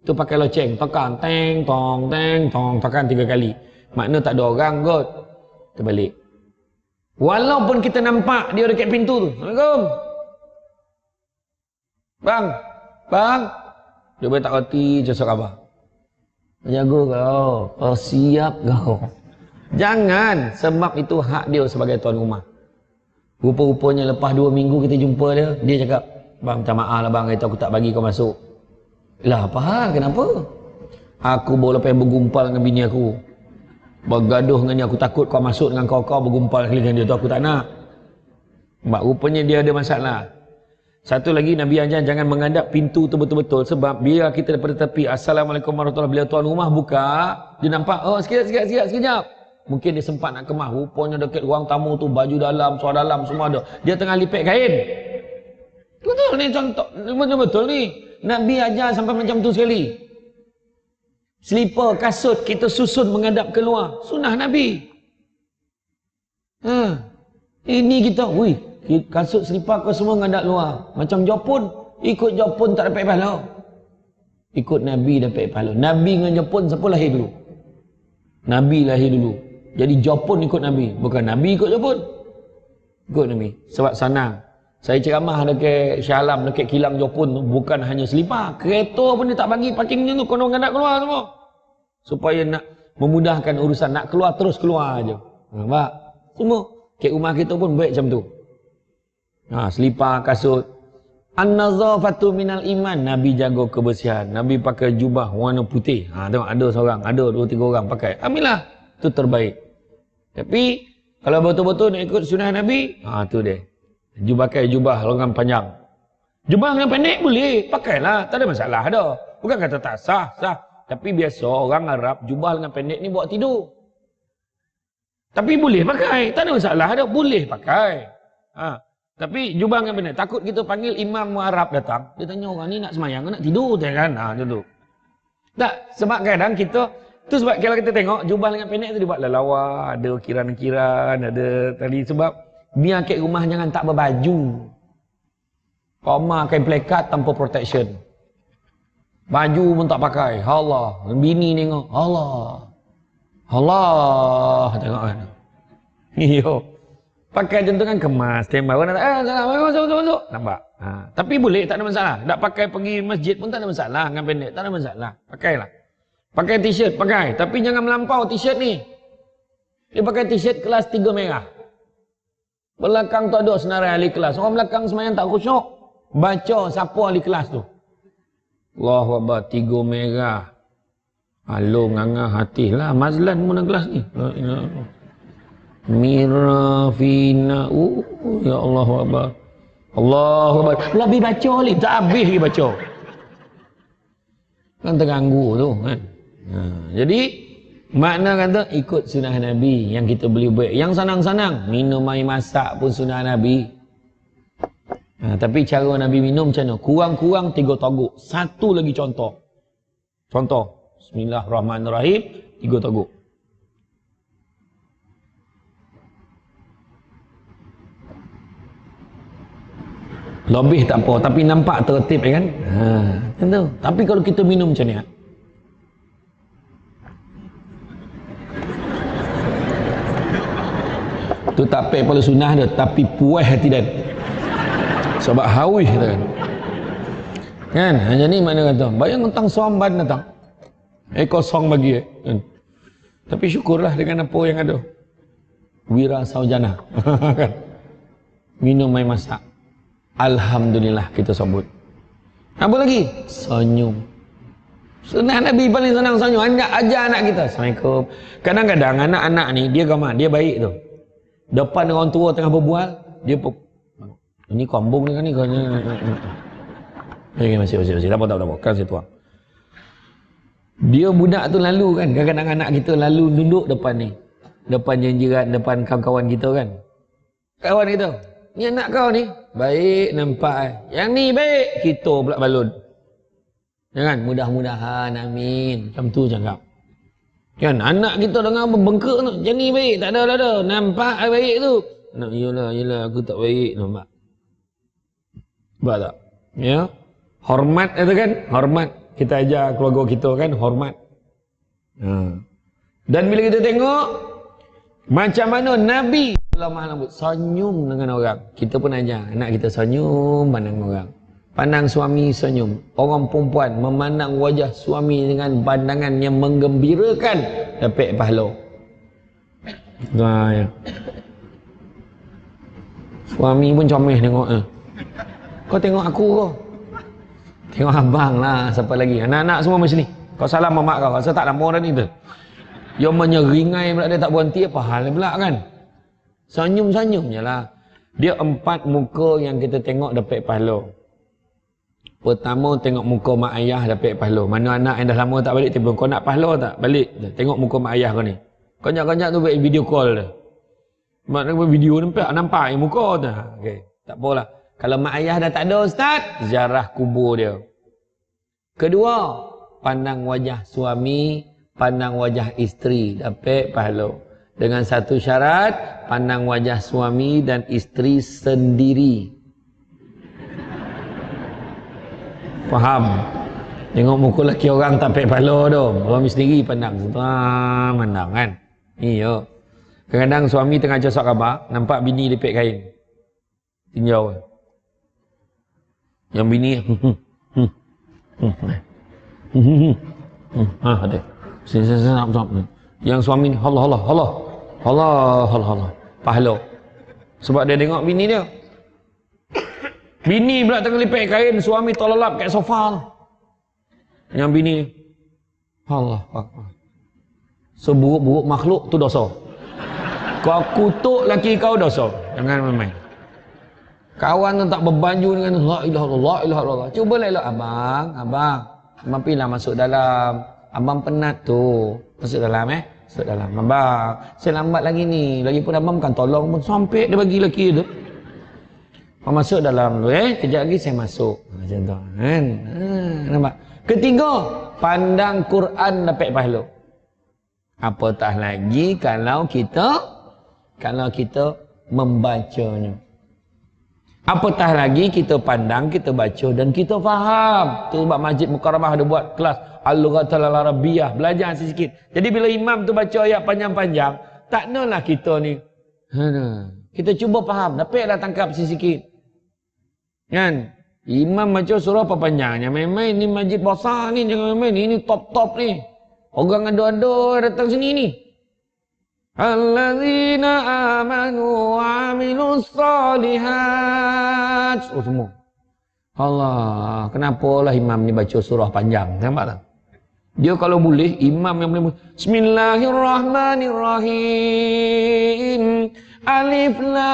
Tu pakai loceng. Tekan. Teng, tong, teng, tong. Tekan 3 kali. Makna tak ada orang kot. Terbalik. Walaupun kita nampak dia dekat pintu tu. Assalamualaikum. Bang. Bang. Dia boleh tak reti, cakap apa? Jaga kau, siap kau. Jangan, sebab itu hak dia sebagai tuan rumah. Rupa-rupanya lepas 2 minggu kita jumpa dia, dia cakap, bang, minta maaf lah bang, itu aku tak bagi kau masuk. Lah apa hal, kenapa? Aku baru lepas bergumpal dengan bini aku. Bergaduh dengan dia, aku takut kau masuk dengan kau bergumpal dengan dia tu, aku tak nak. Sebab rupanya dia ada masalah. Satu lagi, Nabi ajar jangan menghadap pintu tu betul-betul, sebab bila kita daripada tepi, Assalamualaikum warahmatullahi wabarakatuh, bila tuan rumah buka, dia nampak, oh sekejap. Mungkin dia sempat nak kemas, rupanya dekat ruang tamu tu, baju dalam, suara dalam, semua ada. Dia tengah lipet kain. Betul ni contoh, betul ni. Nabi ajar sampai macam tu sekali. Selipar, kasut, kita susun menghadap keluar. Sunnah Nabi. Ini kita, kasut selipar kau semua menghadap luar. Macam Jepun, ikut Jepun tak dapat pahala. Ikut Nabi dapat pahala. Nabi dengan Jepun, siapa lahir dulu? Nabi lahir dulu. Jadi Jepun ikut Nabi. Bukan Nabi ikut Jepun. Ikut Nabi. Sebab senang. Saya ceramah dekat Shah Alam, dekat kilang Jepun tu, bukan hanya selipar. Kereta pun dia tak bagi parkingnya tu, kau nak keluar semua. Supaya nak memudahkan urusan, nak keluar terus keluar aja. Nampak? Semua. Kat rumah kita pun baik macam tu. Selipar, kasut. An-nazafatu minal iman. Nabi jaga kebersihan. Nabi pakai jubah warna putih. Tengok ada seorang, ada 2-3 orang pakai. Ambillah. Itu terbaik. Tapi kalau betul-betul nak ikut sunnah Nabi, tu dia. Pakai jubah lengan panjang. Jubah lengan pendek boleh, pakailah, tak ada masalah dah. Bukan kata tak sah. Tapi biasa orang Arab jubah lengan pendek ni buat tidur. Tapi boleh pakai, tak ada masalah dah, boleh pakai. Tapi jubah lengan pendek, takut kita panggil imam Arab datang, dia tanya orang ni nak semayang nak tidur kan? Macam tu. Tak, sebab kadang kita tu, sebab kalau kita tengok jubah lengan pendek tu dibuat lawa, ada ukiran-ukiran, ada tadi, sebab biar kat rumah jangan tak berbaju. Koma kain plekat tanpa protection. Baju pun tak pakai. Allah. Bini tengok. Allah. Tengok kan. Iyo. Pakai macam tu kan kemas. Tembak. Masuk. Nampak? Tapi boleh, tak ada masalah. Tak pakai pergi masjid pun tak ada masalah. Dengan pendek, tak ada masalah. Pakailah. Pakai t-shirt, pakai. Tapi jangan melampau t-shirt ni. Dia pakai t-shirt kelas 3 merah. Belakang tu ada senarai ahli kelas. Orang belakang semayang tak khusyuk. Baca siapa ahli kelas tu. Allahu Akbar, 3 merah. Alung angah hati lah. Mazlan pun dalam kelas ni. Mirafina. Ya Allah Akbar. Allahu Akbar. Lebih baca lagi. Tak habis lagi baca. Kan terganggu tu kan. Jadi makna kata ikut sunnah Nabi yang kita boleh buat. Yang sanang-sanang minum air masak pun sunnah Nabi. Tapi cara Nabi minum macam mana? Kurang-kurang 3 togok. Satu lagi contoh. Bismillahirrahmanirrahim. 3 togok. Lebih tak apa. Tapi nampak tertib kan? Macam tu. Tapi kalau kita minum macam ni, tu tak pek pada sunnah dia, tapi puas hati dan sebab hawih kata kan. Macam ni mana kata bayang tentang somban datang kosong bagi kan. Tapi syukurlah dengan apa yang ada, wira saujana kan, minum air masak, alhamdulillah kita sebut. Apa lagi? Senyum. Sunnah Nabi paling senang senyum. Ajar anak kita Assalamualaikum. Kadang-kadang anak-anak ni dia gaman, dia baik tu. Depan orang tua tengah berbual, dia ini kambung ni kan ni. Masih. Tak apa. Kan saya tuang. Dia budak tu lalu kan. Kadang-kadang anak kita lalu duduk depan ni. Depan jiran, depan kawan-kawan kita kan. Kawan kita. Ni anak kau ni. Baik nampak. Yang ni baik. Kita pula balun. Jangan. Mudah-mudahan. Amin. Macam tu cakap. Kan anak kita dengar membengkak tu. Yang ni baik. Tak ada. Nampak baik tu. Nak yelah aku tak baik. Nampak. Nampak tak? Ya. Hormat itu kan. Hormat. Kita ajar keluarga kita kan. Hormat. Dan bila kita tengok. Macam mana Nabi senyum dengan orang. Kita pun ajar. Anak kita senyum pandang orang. Pandang suami senyum. Orang perempuan memandang wajah suami dengan pandangan yang menggembirakan, dapat pahala. Ya. Suami pun comel tengok. Kau tengok aku kau. Tengok abang lah, siapa lagi. Anak-anak semua macam ni. Kau salam mak kau, rasa tak lama dah ni tu. Yang menyeringai pula dia tak berhenti, apa hal pula kan. Senyum-senyum je lah. Dia 4 muka yang kita tengok dapat pahala. Pertama, tengok muka mak ayah dapat pahala. Mana anak yang dah lama tak balik telefon, kau nak pahala tak? Balik. Tengok muka mak ayah kau ni. Konyak-konyak tu buat video call dah. Mak nak buat video nampak yang muka tu. Okay. Tak apalah. Kalau mak ayah dah tak ada ustaz, ziarah kubur dia. Kedua, pandang wajah suami, pandang wajah isteri, dapat pahala. Dengan satu syarat, pandang wajah suami dan isteri sendiri. Faham? Tengok muka lelaki orang tak dapat pahala tu. Suami sendiri pandang. Pandang kan? Iya. Kadang-kadang suami tengah josok khabar, nampak bini lepek kain. Tinjau. Yang bini ada. Yang suami ni Allah. Pahala. Sebab dia tengok bini dia. Bini pula tengah lepek kain, suami tololap kat sofa. Yang bini Allah. Seburuk-buruk makhluk tu dosa. Kau kutuk laki kau dosa. Jangan main-main. Kawan tu tak berbaju dengan la ilaha illallah. Cuba elok abang. Abang pilah masuk dalam. Abang penat tu. Masuk dalam Masuk dalam. Abang, saya lambat lagi ni. Lagipun abang bukan tolong pun sampai dia bagi laki tu. Abang masuk dalam tu kejap lagi saya masuk. Macam tu kan. Nampak? Ketiga, pandang Quran dapat pahala. Apatah lagi kalau kita membacanya. Apatah lagi kita pandang, kita baca dan kita faham. Tu sebab Masjid Mukarramah ada buat kelas Al-Lughatul Arabiyyah, belajar sikit. Jadi bila imam tu baca ayat panjang-panjang, tak nalah kita ni. Kita cuba faham, dapatlah tangkap sikit. Kan? Imam baca surah apa panjangnya? Memang ini masjid besar ni, jangan main. Ini top-top ni. Orang ada-ada datang sini ni. Allazina amanu wa amilus solihat. Oh semua. Allah, kenapalah imam ni baca surah panjang? Nampak tak? Dia kalau boleh, imam yang boleh Bismillahirrahmanirrahim. Alif Lam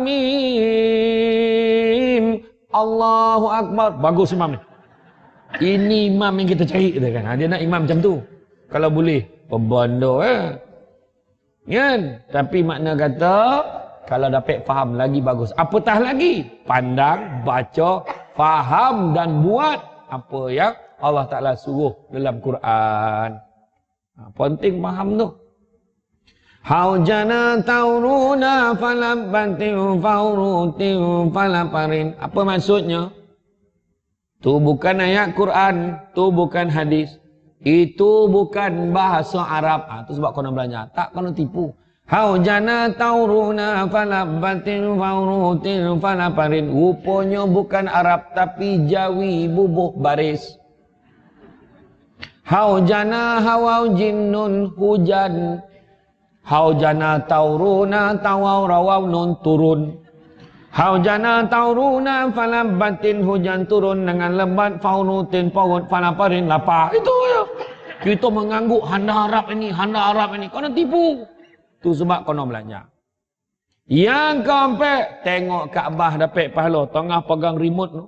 Mim. Allahu Akbar. Bagus imam ni. Ini imam yang kita cari kan. Dia nak imam macam tu. Kalau boleh. Pembando kan? Tapi makna kata kalau dapat faham lagi bagus. Apatah lagi? Pandang, baca, faham dan buat apa yang Allah Ta'ala suruh dalam Quran. Penting faham tu. Haujana tauruna falabantiu faurutiu falaparin. Apa maksudnya? Tu bukan ayat Quran, tu bukan hadis. Itu bukan bahasa Arab. Itu sebab kau nak belajar. Tak kau nak tipu. Haujana tauruna falabatin faurutin falaparin. Rupanya bukan Arab tapi Jawi bubuh baris. Haujana hawau jinnun hujan. Haujana tauruna tawau rawau nun turun. Haujana tauruna falabatin hujan turun dengan lebat faurutin paut falaparin lapar. Itu ya. Kita mengangguk handa Arab ini. Kau nak tipu. Tu sebab kau nak belajar. Yang keempat, tengok Kaabah dapat pahala. Tengah pegang remote tu.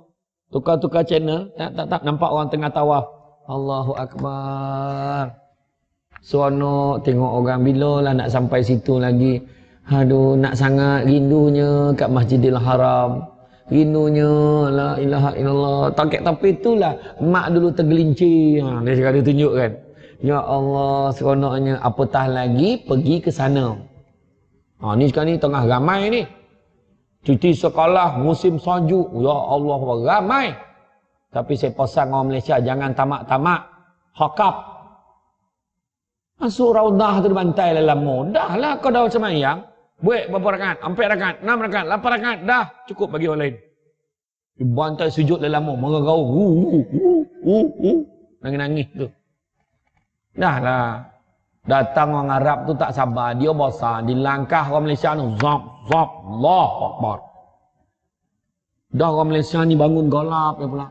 Tukar-tukar channel. Tak nampak orang tengah tawaf. Allahu Akbar. Seronok tengok orang bila lah nak sampai situ lagi. Aduh, nak sangat rindunya kat Masjidil Haram. Rindunya la ilaha illallah. Tapi itulah mak dulu tergelincir. Dia sekarang dia tunjukkan. Ya Allah, seronoknya. Apatah lagi pergi ke sana. Ni sekarang ni tengah ramai ni. Cuti sekolah musim salju. Ya Allah, ramai. Tapi saya pesan orang Malaysia jangan tamak-tamak. Hakap. Masuk raudah tu dibantai dalam dah lah kau dah sembahyang. Buat berapa rakaat? 4 rakaat, 6 rakaat, 8 rakaat. Dah cukup bagi orang lain. Bantai sujud lama, merau, nangis-nangis tu. Dah lah. Datang orang Arab tu tak sabar, dia bosan, dilangkah orang Malaysia tu, zap, Allahu Akbar. Dah orang Malaysia ni bangun golap ya pula.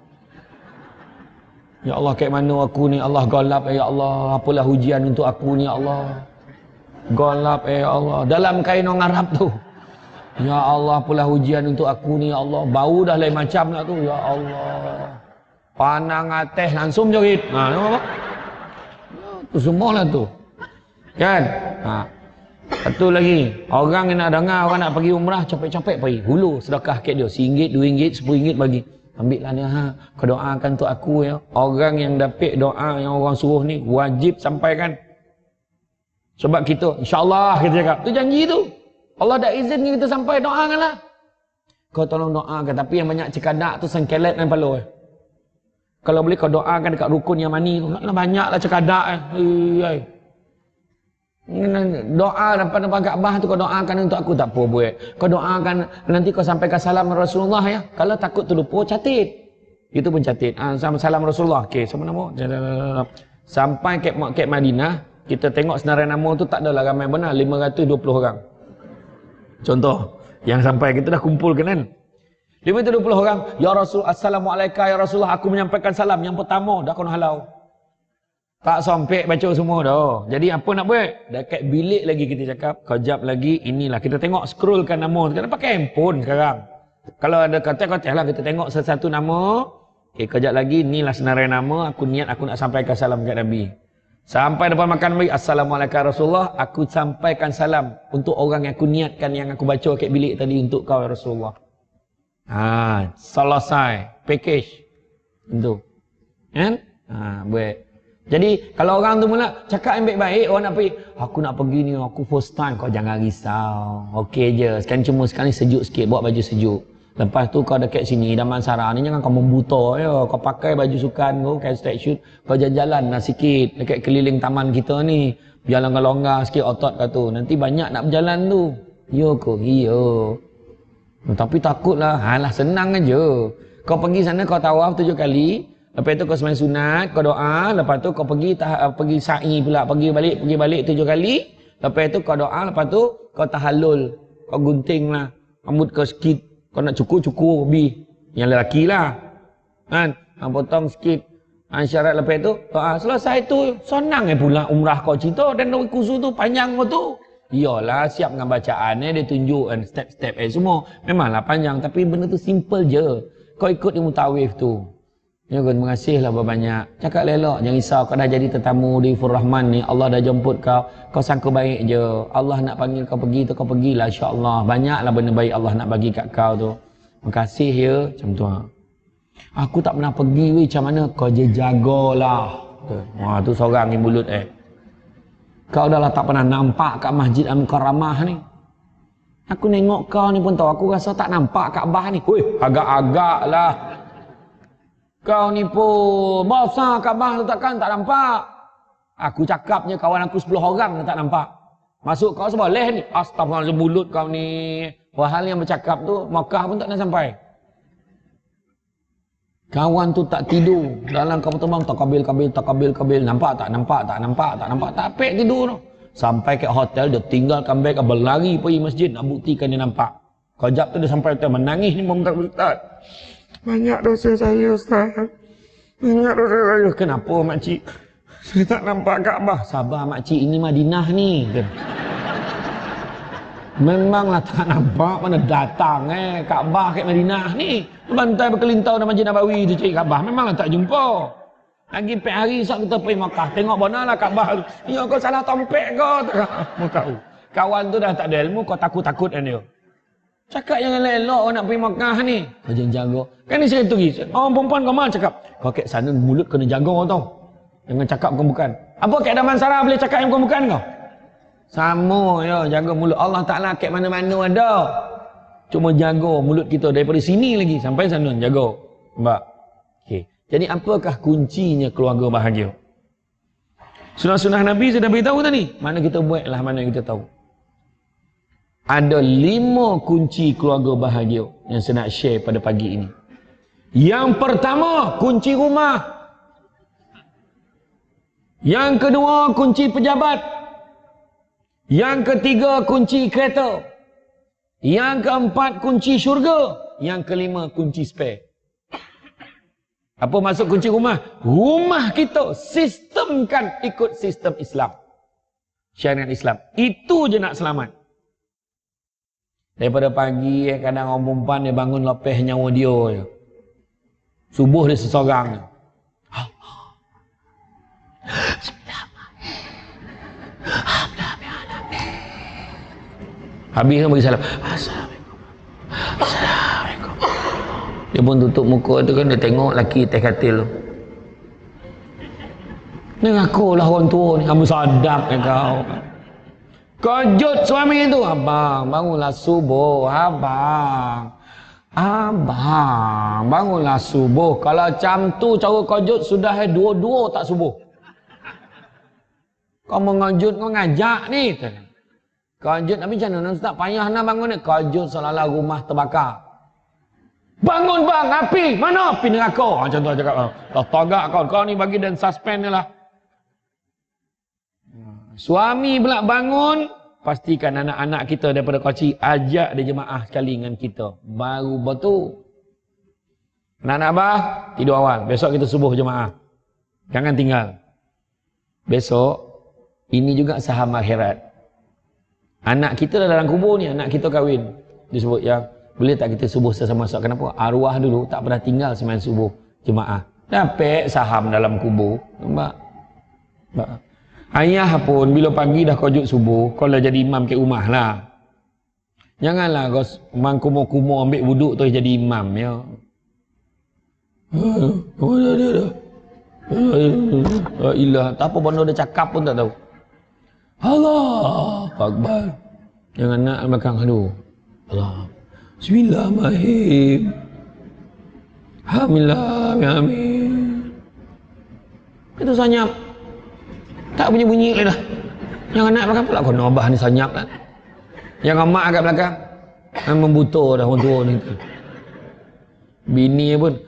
Ya Allah, kayak mana aku ni, Allah golap ya Allah, apalah ujian untuk aku ni ya Allah. Golap ya Allah, dalam kain orang Arab tu. Ya Allah, apalah ujian untuk aku ni ya Allah. Bau dah lain macam lah tu, ya Allah. Panang atas langsung jerit. Ha, nampak apa? Tu semualah tu. Kan? Ha. Satu lagi, orang yang nak dengar orang nak pergi umrah capek-capek pergi. Hulu sedekah kat dia RM1, RM2, RM10 bagi. Ambil lah dia, kau doakan untuk aku ya. Orang yang dapat doa yang orang suruh ni wajib sampaikan. Sebab kita, insya-Allah kita cakap, tu janji tu. Allah dah izin kita sampai, doakanlah. Kau tolong doakan, tapi yang banyak cekadak tu sengkelet dan palu. Kalau boleh kau doakan dekat rukun yang mani tu, banyaklah cekadak Doa depan Kaabah tu kau doakan untuk aku, tak apa buat. Kau doakan nanti kau sampaikan salam Rasulullah ya. Kalau takut terlupa catat. Itu pun catat. Salam Rasulullah. Okey, sama nama. Sampai ke Madinah, kita tengok senarai nama tu tak adalah ramai benar, 520 orang. Contoh, yang sampai kita dah kumpulkan kan. 520 orang. Ya Rasul, Assalamualaikum ya Rasulullah, aku menyampaikan salam. Yang pertama dah kena halau. Tak sampai baca semua dah. Jadi apa nak buat? Dekat bilik lagi kita cakap, kejap lagi inilah. Kita tengok scrollkan nama. Kita pakai handphone sekarang. Kalau ada kotak-kotak lah, kita tengok satu-satu nama. Okay, kejap lagi inilah senarai nama. Aku niat aku nak sampaikan salam kat Nabi. Sampai depan makan Nabi, Assalamualaikum Rasulullah. Aku sampaikan salam untuk orang yang aku niatkan, yang aku baca kat bilik tadi untuk kau Rasulullah. Selesai. Package. Itu. Kan? Buat. Jadi kalau orang tu mula cakap yang baik-baik, orang nak pergi, aku nak pergi ni, aku first time, kau jangan risau. Okey je, sekarang cuma sekali sejuk sikit, bawa baju sejuk. Lepas tu kau dekat sini, Damansara ni jangan kau membuta ya. Kau pakai baju sukan kau, kain straight shoot, kau jalan-jalan lah sikit dekat keliling taman kita ni. Biar longgar-longgar sikit otot kau tu. Nanti banyak nak berjalan tu. Yo kau, iyo. Tapi takutlah, halah senang aja. Kau pergi sana kau tawaf 7 kali. Lepas tu kau sembahyang sunat, kau doa, lepas tu kau pergi sa'i pula, pergi balik 7 kali. Lepas tu kau doa, lepas tu kau tahallul. Kau guntinglah rambut kau sikit. Kau nak cukur bi. Yang lelaki lah. Kan? Potong sikit. Syarat lepas tu doa. Selesai tu, senang pula umrah kau cerita dan kursu tu panjang kau tu. Iyalah, siap dengan bacaan dia tunjukkan step-step semua. Memanglah panjang tapi benda tu simple je. Kau ikut ilmu tawif tu. Ya, terima kasih lah banyak. Cakap lelok, jangan risau. Kau dah jadi tetamu di Fur Rahman ni. Allah dah jemput kau. Kau sangka baik je. Allah nak panggil kau pergi tu, kau pergilah insya-Allah. Banyaklah benda baik Allah nak bagi kat kau tu. Terima kasih ya. Macam tu. Aku tak pernah pergi weh, macam mana? Kau je jagalah. Wah, tu seorang ni mulut Kau dah lah tak pernah nampak kat Masjid Al-Mukarramah ni. Aku nengok kau ni pun tahu. Aku rasa tak nampak Kaabah ni. Weh, agak-agak lah. Kau ni pun besar Kaabah tu takkan tak nampak. Aku cakapnya kawan aku 10 orang tak nampak. Masuk kau seboleh ni. Astagfirullah, mulut kau ni. Wahal yang bercakap tu Makkah pun tak nak sampai. Kawan tu tak tidur. Dalam kapal terbang takabil. Nampak tak pek tidur tu. Sampai ke hotel dia tinggalkan beg, berlari pergi masjid nak buktikan dia nampak. Kejap tu dia sampai hotel menangis ni meminta Ustaz. Banyak dosa saya Ustaz. Banyak dosa saya. Kenapa makcik? Saya tak nampak Kaabah. Sabar makcik, ini Madinah ni. Memanglah tak nampak, mana datang Kaabah kat Madinah ni. Bantai berkelintau dalam Masjid Nabawi tu cari Kaabah. Memanglah tak jumpa. Lagi 4 hari esok kita pergi Makkah. Tengok mana lah Kaabah tu. Ya kau salah tompek kau. Mau tahu. Kawan tu dah tak ada ilmu, kau takut-takut kan dia. Cakap yang elok nak pergi Makkah ni. Kau jangan jaga. Kan ni saya tulis. Orang perempuan kau mana cakap. Kau kat sana mulut kena jaga kau tahu. Jangan cakap bukan-bukan. Apa kat Damansara boleh cakap yang bukan-bukan kau? Sama ya, jaga mulut. Allah Ta'ala kat mana-mana ada. Cuma jaga mulut kita daripada sini lagi. Sampai sana jaga. Nampak? Okay. Jadi apakah kuncinya keluarga bahagia? Sunnah-sunnah Nabi saya dah beritahu tadi. Mana kita buatlah, mana kita tahu. Ada 5 kunci keluarga bahagia yang saya nak share pada pagi ini. Yang pertama, kunci rumah. Yang kedua, kunci pejabat. Yang ketiga, kunci kereta. Yang keempat, kunci syurga. Yang kelima, kunci spare. Apa maksud kunci rumah? Rumah kita sistemkan ikut sistem Islam. Syariat Islam. Itu je nak selamat. Daripada pagi, kadang orang perempuan dia bangun lepeh nyawa dia je. Subuh dia seseorang. Habis kan bagi salam. Assalamualaikum. Assalamualaikum. Dia pun tutup muka tu kan, dia tengok laki atas katil tu. Ni ngaku lah orang tua ni. Kamu sadap kan kau. Kejut suami tu. Abang, bangunlah subuh. Abang. Abang, bangunlah subuh. Kalau macam tu cara kejut sudah dua-dua tak subuh. Kau mengejut, kau ngajak ni. Kejut, tapi macam mana tak payah nak bangun ni. Kejut seolah-olah rumah terbakar. Bangun bang, api. Mana api neraka? Macam tu cakap. Dah tagak kau ni bagi dan suspend ni lah. Suami pula bangun, pastikan anak-anak kita daripada kecil ajak dia jemaah sekali dengan kita. Baru betul. Anak-anak abah, tidur awal. Besok kita subuh jemaah. Jangan tinggal. Besok, ini juga saham akhirat. Anak kita dalam kubur ni, anak kita kahwin. Disebut yang, boleh tak kita subuh sama-sama? Kenapa? Arwah dulu tak pernah tinggal sembahyang subuh jemaah. Dapat saham dalam kubur. Nampak? Ayah pun bila pagi dah kojut subuh, kau lah jadi imam ke rumah lah. Janganlah kau kumur-kumur ambil wuduk tu jadi imam ya. Ilah, tak apa benda dia cakap pun tak tahu. Allah Akbar. Jangan nak belakang aduh. Allah. Bismillahirrahmanirrahim. Alhamdulillah, amin. Itu sanyap. Tak bunyi-bunyi dah. Yang anak belakang pula kau nobah ni sanyap lah. Yang amak kat belakang membutuh dah orang tua ni. Bini pun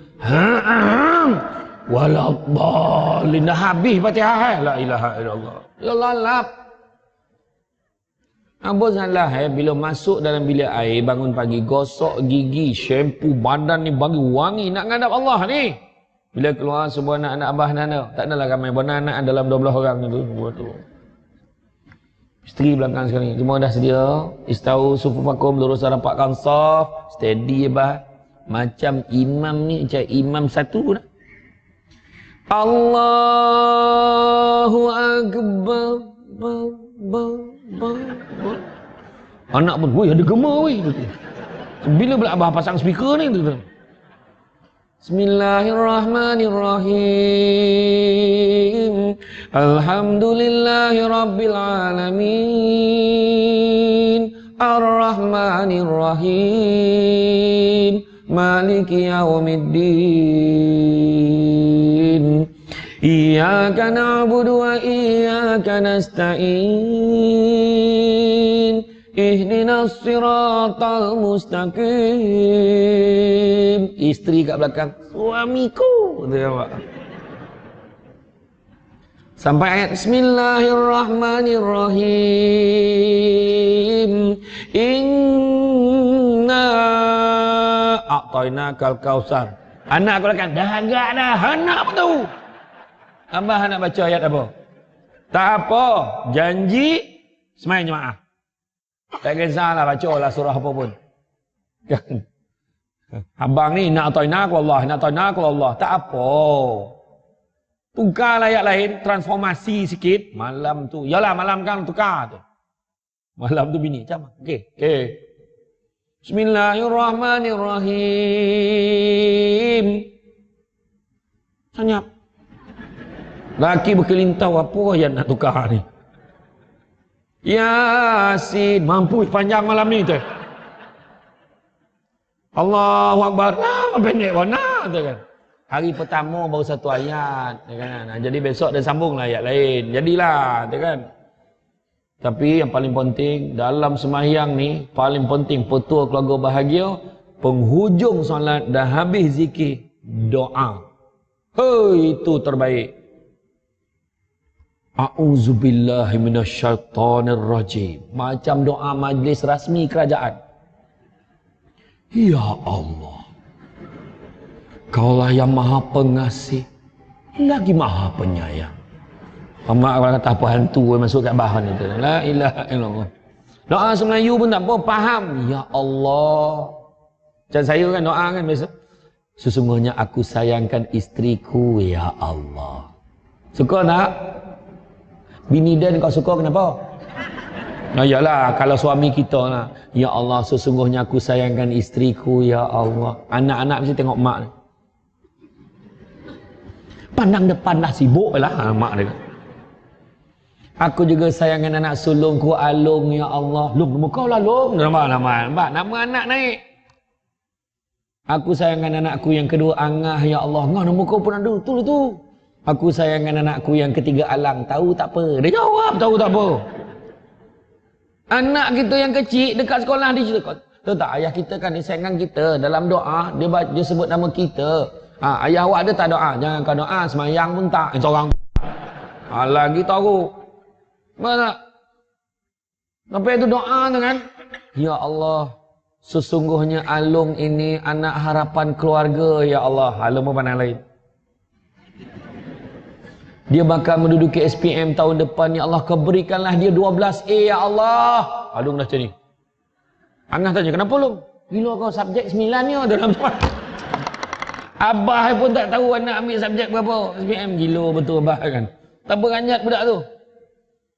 waladhdallin dah habis Fatihah. La ilaha illallah. Lalap. Apa salah bila masuk dalam bilik air bangun pagi gosok gigi, shampoo badan ni bagi wangi nak ngadap Allah ni. Bila keluar sebuah anak-anak abah nana, tak adalah ramai benar anak dalam 12 orang tu. Isteri belakang sekali, semua dah sedia. Istau sufufakum lurus rapatkan saf, steady abah. Macam imam ni, macam imam satu dah. Allahu Akbar. Anak pun, woi ada gema woi. Bila pula abah pasang speaker ni tu. Bismillahirrahmanirrahim. Alhamdulillahirabbil alamin. Arrahmanirrahim. Maliki yaumiddin. Iyyaka na'budu wa iyyaka nasta'in. Ihdinas siratal mustaqim. Isteri kat belakang, suamiku. Sampai ayat Bismillahirrahmanirrahim. Inna a'tainakal kautsar. Anak kat belakang, dah agak dah. Anak apa tu? Abah nak baca ayat apa? Tak apa, janji sembahyang jemaah. Tak kisahlah bacalah surah apa pun. Abang ni nak ta'ina ku Allah, nak ta'ina ku Allah. Tak apa. Tukar ayat lain, transformasi sikit. Malam tu, yalah malam kan tukar tu. Malam tu bini, macam okey. Bismillahirrahmanirrahim. Senyap. Laki berkelintau apa yang nak tukar ni? Yasin, mampu panjang malam ni tu. Allahu Akbar. Pendek mana tu kan. Hari pertama baru satu ayat kan. Jadi besok dia sambunglah ayat lain. Jadilah tu kan. Tapi yang paling penting dalam sembahyang ni paling penting petua keluarga bahagia, penghujung solat dah habis zikir. doa. Hei, itu terbaik. A'udzubillahi minasyaitonirrajim. Macam doa majlis rasmi kerajaan. Ya Allah, Kaulah yang maha pengasih, lagi maha penyayang. Mak orang kata apa hantu masuk kat bahan itu. La ilaha illallah. Doa Melayu pun tak apa, faham. Ya Allah. Macam saya kan doa kan biasa. Sesungguhnya aku sayangkan istriku, ya Allah. Suka tak? Bini Dan kau suka kenapa? Nah yalah, kalau suami kita lah. Ya Allah, sesungguhnya aku sayangkan istriku, ya Allah. Anak-anak mesti tengok mak ni. Pandang depan dah sibuk lah mak dia. Aku juga sayangkan anak sulungku Alung, ya Allah. Lung, nama kau lah Lung. Nama anak naik. Aku sayangkan anakku yang kedua Angah, ya Allah. Ngah, nama kau pun ada. Tu. Aku sayangkan anakku yang ketiga Alang. Tahu tak apa? Dia jawab, tahu tak apa. Anak kita yang kecil dekat sekolah dia cerita. Tahu tak, ayah kita kan dia sayangkan kita. Dalam doa, dia sebut nama kita. Ayah awak ada tak doa? Jangan kau doa, semayang pun tak. Seorang. Lagi tahu. Mana? Sampai itu doa tu kan? Ya Allah, sesungguhnya Alung ini anak harapan keluarga, ya Allah. Alung pun pandang lain. Dia bakal menduduki SPM tahun depan, ya Allah. Keberikanlah dia 12A, ya Allah. Alung dah macam ni. Angah tanya, kenapa Lung? Gila kau subjek 9 ni dalam tuan. Abah pun tak tahu anak ambil subjek berapa. SPM gila betul Abah kan. Tak beranjat budak tu.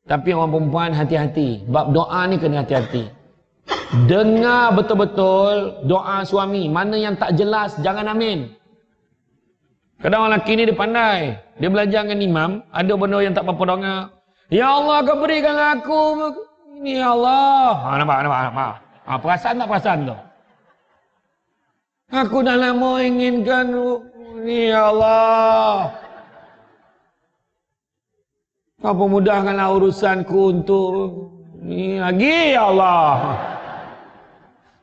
Tapi orang perempuan hati-hati. Bab doa ni kena hati-hati. Dengar betul-betul doa suami. Mana yang tak jelas, jangan amin. Kadang orang lelaki ni dia pandai. Dia belajar dengan imam. Ada benda yang tak apa-apa dengar. Ya Allah, kau berikan aku. Ini ya Allah. Nampak. Perasan tak perasan tu? Aku dah lama inginkan. Ini ya Allah. Kau pemudahkanlah urusanku untuk ni lagi, ya Allah.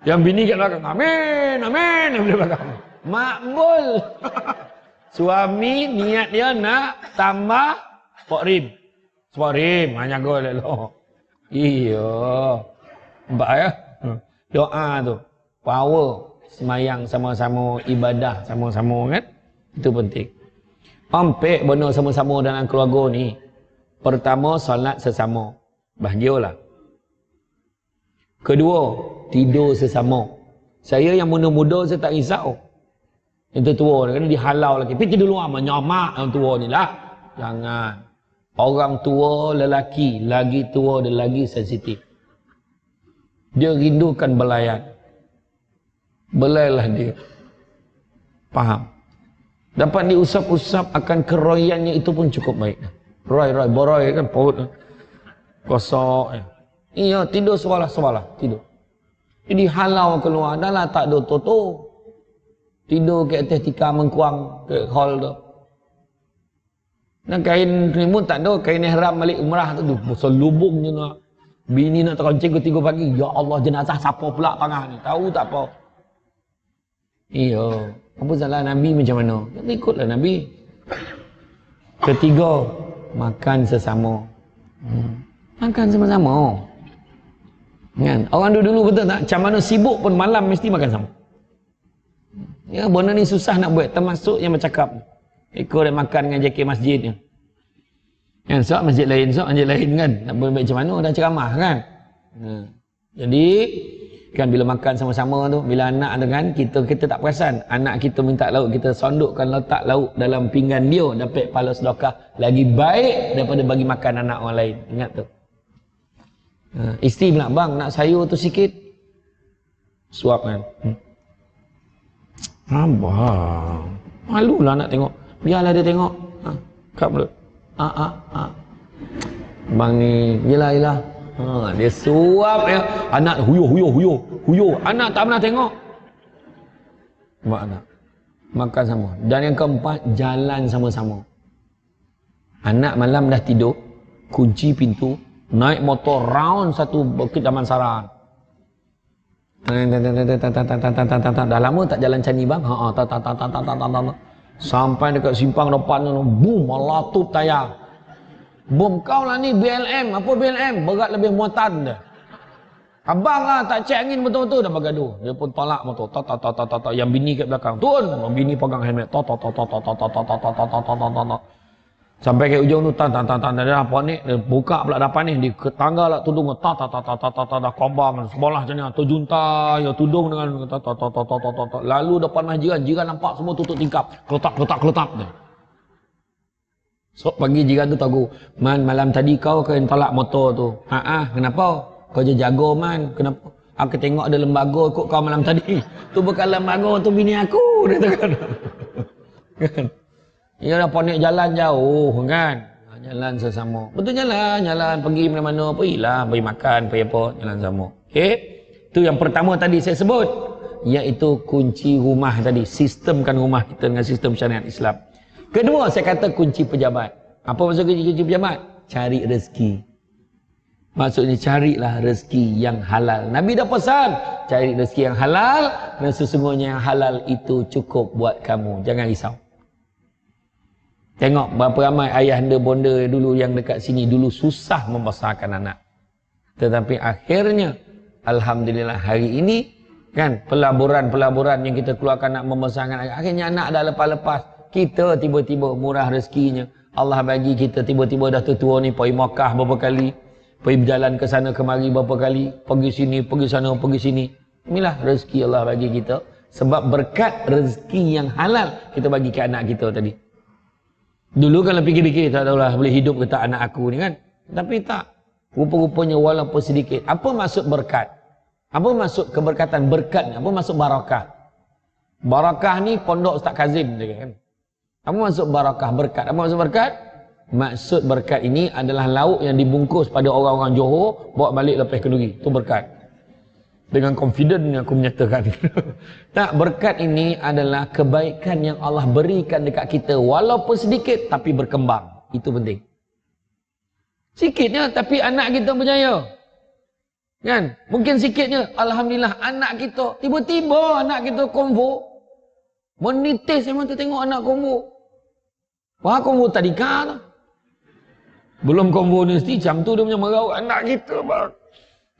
Yang bini kat belakang, amin. Di belakang. Makbul. Suami niat dia nak tambah sport rim. Hanya gol lo. Iya. Nampak ya? Doa tu. Power. Semayang sama-sama, ibadah sama-sama kan? Itu penting. Ampek benda sama-sama dalam keluarga ni. Pertama, solat sesama. Bahagialah. Kedua, tidur sesama. Saya yang muda-muda saya tak risau. Yang tua kan dihalau lagi. Pergi tidur luar menyamak yang tua ni lah. Jangan. Orang tua lelaki, lagi tua dia lagi sensitif. Dia rindukan belayan. Belailah dia. Faham? Dapat diusap-usap akan keroyannya itu pun cukup baik. Boroi kan paut kosok. Iya, tidur sewalah tidur. Jadi halau keluar dah lah tak ada toto. Tidur ke atas tikar mengkuang ke hall tu. Dan kain selimut tak ada, kain ihram balik umrah tu pasal lubung je nak. Bini nak teronceng ke 3 pagi. Ya Allah, jenazah siapa pula pangah ni? Tahu tak apa? Iya. Apa salah Nabi macam mana? Kita ikutlah Nabi. Ketiga, makan sesama. Makan sama-sama. Kan? Orang dulu betul tak? Macam mana sibuk pun malam mesti makan sama. Ya, benda ni susah nak buat. Termasuk yang bercakap. Ikut dia makan dengan JK masjidnya. Kan? Sok masjid lain kan. Nak buat macam mana? Dah ceramah kan? Jadi, kan bila makan sama-sama tu, bila anak tu kan, kita tak perasan. Anak kita minta lauk, kita sondukkan letak lauk dalam pinggan dia, dapat pahala sedekah. Lagi baik daripada bagi makan anak orang lain. Ingat tu. Isteri pula, bang, nak sayur tu sikit. Suap kan. Abang. Malulah nak tengok. Biarlah dia tengok. Kap mulut. Bang ni, yelah. Dia suap ya. Anak huyuh. Anak tak pernah tengok. Mak anak. Makan sama. Dan yang keempat, jalan sama-sama. Anak malam dah tidur, kunci pintu, naik motor round satu Bukit Damansara. Dah lama tak jalan Candi bang? Sampai dekat simpang depan tu, boom, melatup tayar. Boom, kau lah ni BLM. Apa BLM? Berat lebih muatan dah. Abang lah tak cek angin betul-betul dah bergaduh. Dia pun tolak motor. Yang bini kat belakang. Turun. Bini pegang helmet. Sampai ke ujung tu dah panik. Dia buka pula dah panik. Dia ketangga lah tudung. Dah kombang. Sebelah macam ni. Terjuntai. Tudung dengan lalu depan jiran. Jiran nampak semua tutup tingkap. Keletak. So pagi jiran tu tahu. Man, malam tadi kau kena tolak motor tu. Kenapa? Kau je jago man, kenapa? Aku tengok ada lembaga ikut kau malam tadi. Tu bukan lembaga, tu bini aku. Dia kata. Kan? Dia dah panik jalan jauh kan. Jalan sesama. Betul jalan pergi mana-mana, pergilah, pergi makan, pergi apa, jalan sama. Okey. Tu yang pertama tadi saya sebut, iaitu kunci rumah tadi, sistemkan rumah kita dengan sistem syariat Islam. Kedua saya kata kunci pejabat. Apa maksud kunci pejabat? Cari rezeki. Maksudnya carilah rezeki yang halal. Nabi dah pesan, cari rezeki yang halal dan sesungguhnya yang halal itu cukup buat kamu. Jangan risau. Tengok berapa ramai ayah anda bonda dulu yang dekat sini dulu susah membesarkan anak. Tetapi akhirnya alhamdulillah hari ini kan pelaburan yang kita keluarkan nak membesarkan anak. Akhirnya anak dah lepas-lepas. Kita tiba-tiba murah rezekinya. Allah bagi kita tiba-tiba dah tertua ni pergi Makkah berapa kali. Pergi berjalan ke sana kemari berapa kali, pergi sini, pergi sana, pergi sini. Inilah rezeki Allah bagi kita. Sebab berkat rezeki yang halal kita bagi ke anak kita tadi. Dulu kalau fikir-fikir tak tahulah boleh hidup ke tak anak aku ni kan. Tapi tak. Rupa-rupanya walaupun sedikit. Apa maksud berkat? Apa maksud keberkatan? Berkat ni. Apa maksud barakah? Barakah ni pondok Ustaz Kazim kan. Apa maksud barakah? Berkat. Apa maksud berkat? Maksud berkat ini adalah lauk yang dibungkus pada orang-orang Johor, bawa balik lepas kenduri. Itu berkat. Dengan confident yang aku menyatakan. Tak, berkat ini adalah kebaikan yang Allah berikan dekat kita. Walaupun sedikit, tapi berkembang. Itu penting. Sikitnya, tapi anak kita berjaya. Kan? Mungkin sikitnya, alhamdulillah anak kita, tiba-tiba anak kita konvo. Menitis memang tu tengok anak konvo. Wah, konvo tadika tu. Belum konvo universiti, jam tu dia punya meraup anak kita bang.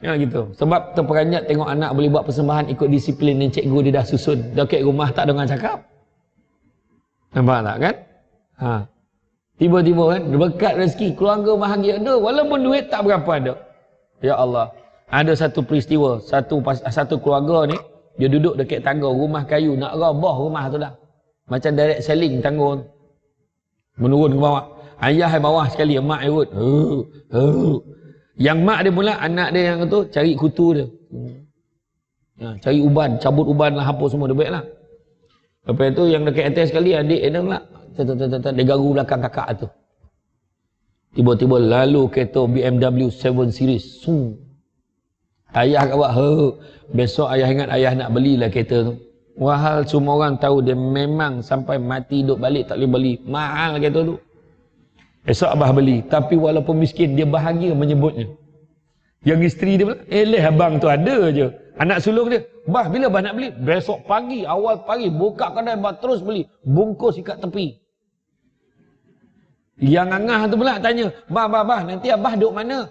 Ya gitu. Sebab terperanjat tengok anak boleh buat persembahan ikut disiplin yang cikgu dia dah susun. Dah kat rumah tak dengar cakap. Nampak tak kan? Tiba-tiba kan, berkat rezeki, keluarga bahagia ada. Walaupun duit tak berapa ada. Ya Allah. Ada satu peristiwa, satu keluarga ni, dia duduk dekat tangga rumah kayu, nak rabah rumah tu dah. Macam direct selling tangga tu. Menurun ke bawah. Ayah bawah sekali, mak urut. Yang mak dia pula, anak dia yang tu cari kutu dia. Cari uban, cabut uban lah, apa semua dia baik lah. Lepas tu yang dekat atas sekali, adik dia pula. Dia garu belakang kakak tu. Tiba-tiba lalu kereta BMW 7 Series. Ayah kat buat, besok ayah ingat ayah nak belilah kereta tu. Wahal semua orang tahu dia memang sampai mati duduk balik tak boleh beli. Mahal kereta tu. Esok abah beli. Tapi walaupun miskin, dia bahagia menyebutnya. Yang isteri dia bilang, abang tu ada je. Anak sulung dia, bah bila abah nak beli? Besok pagi, awal pagi, buka kedai, abah terus beli. Bungkus ikat tepi. Yang angah tu pula tanya, bah, nanti abah duduk mana?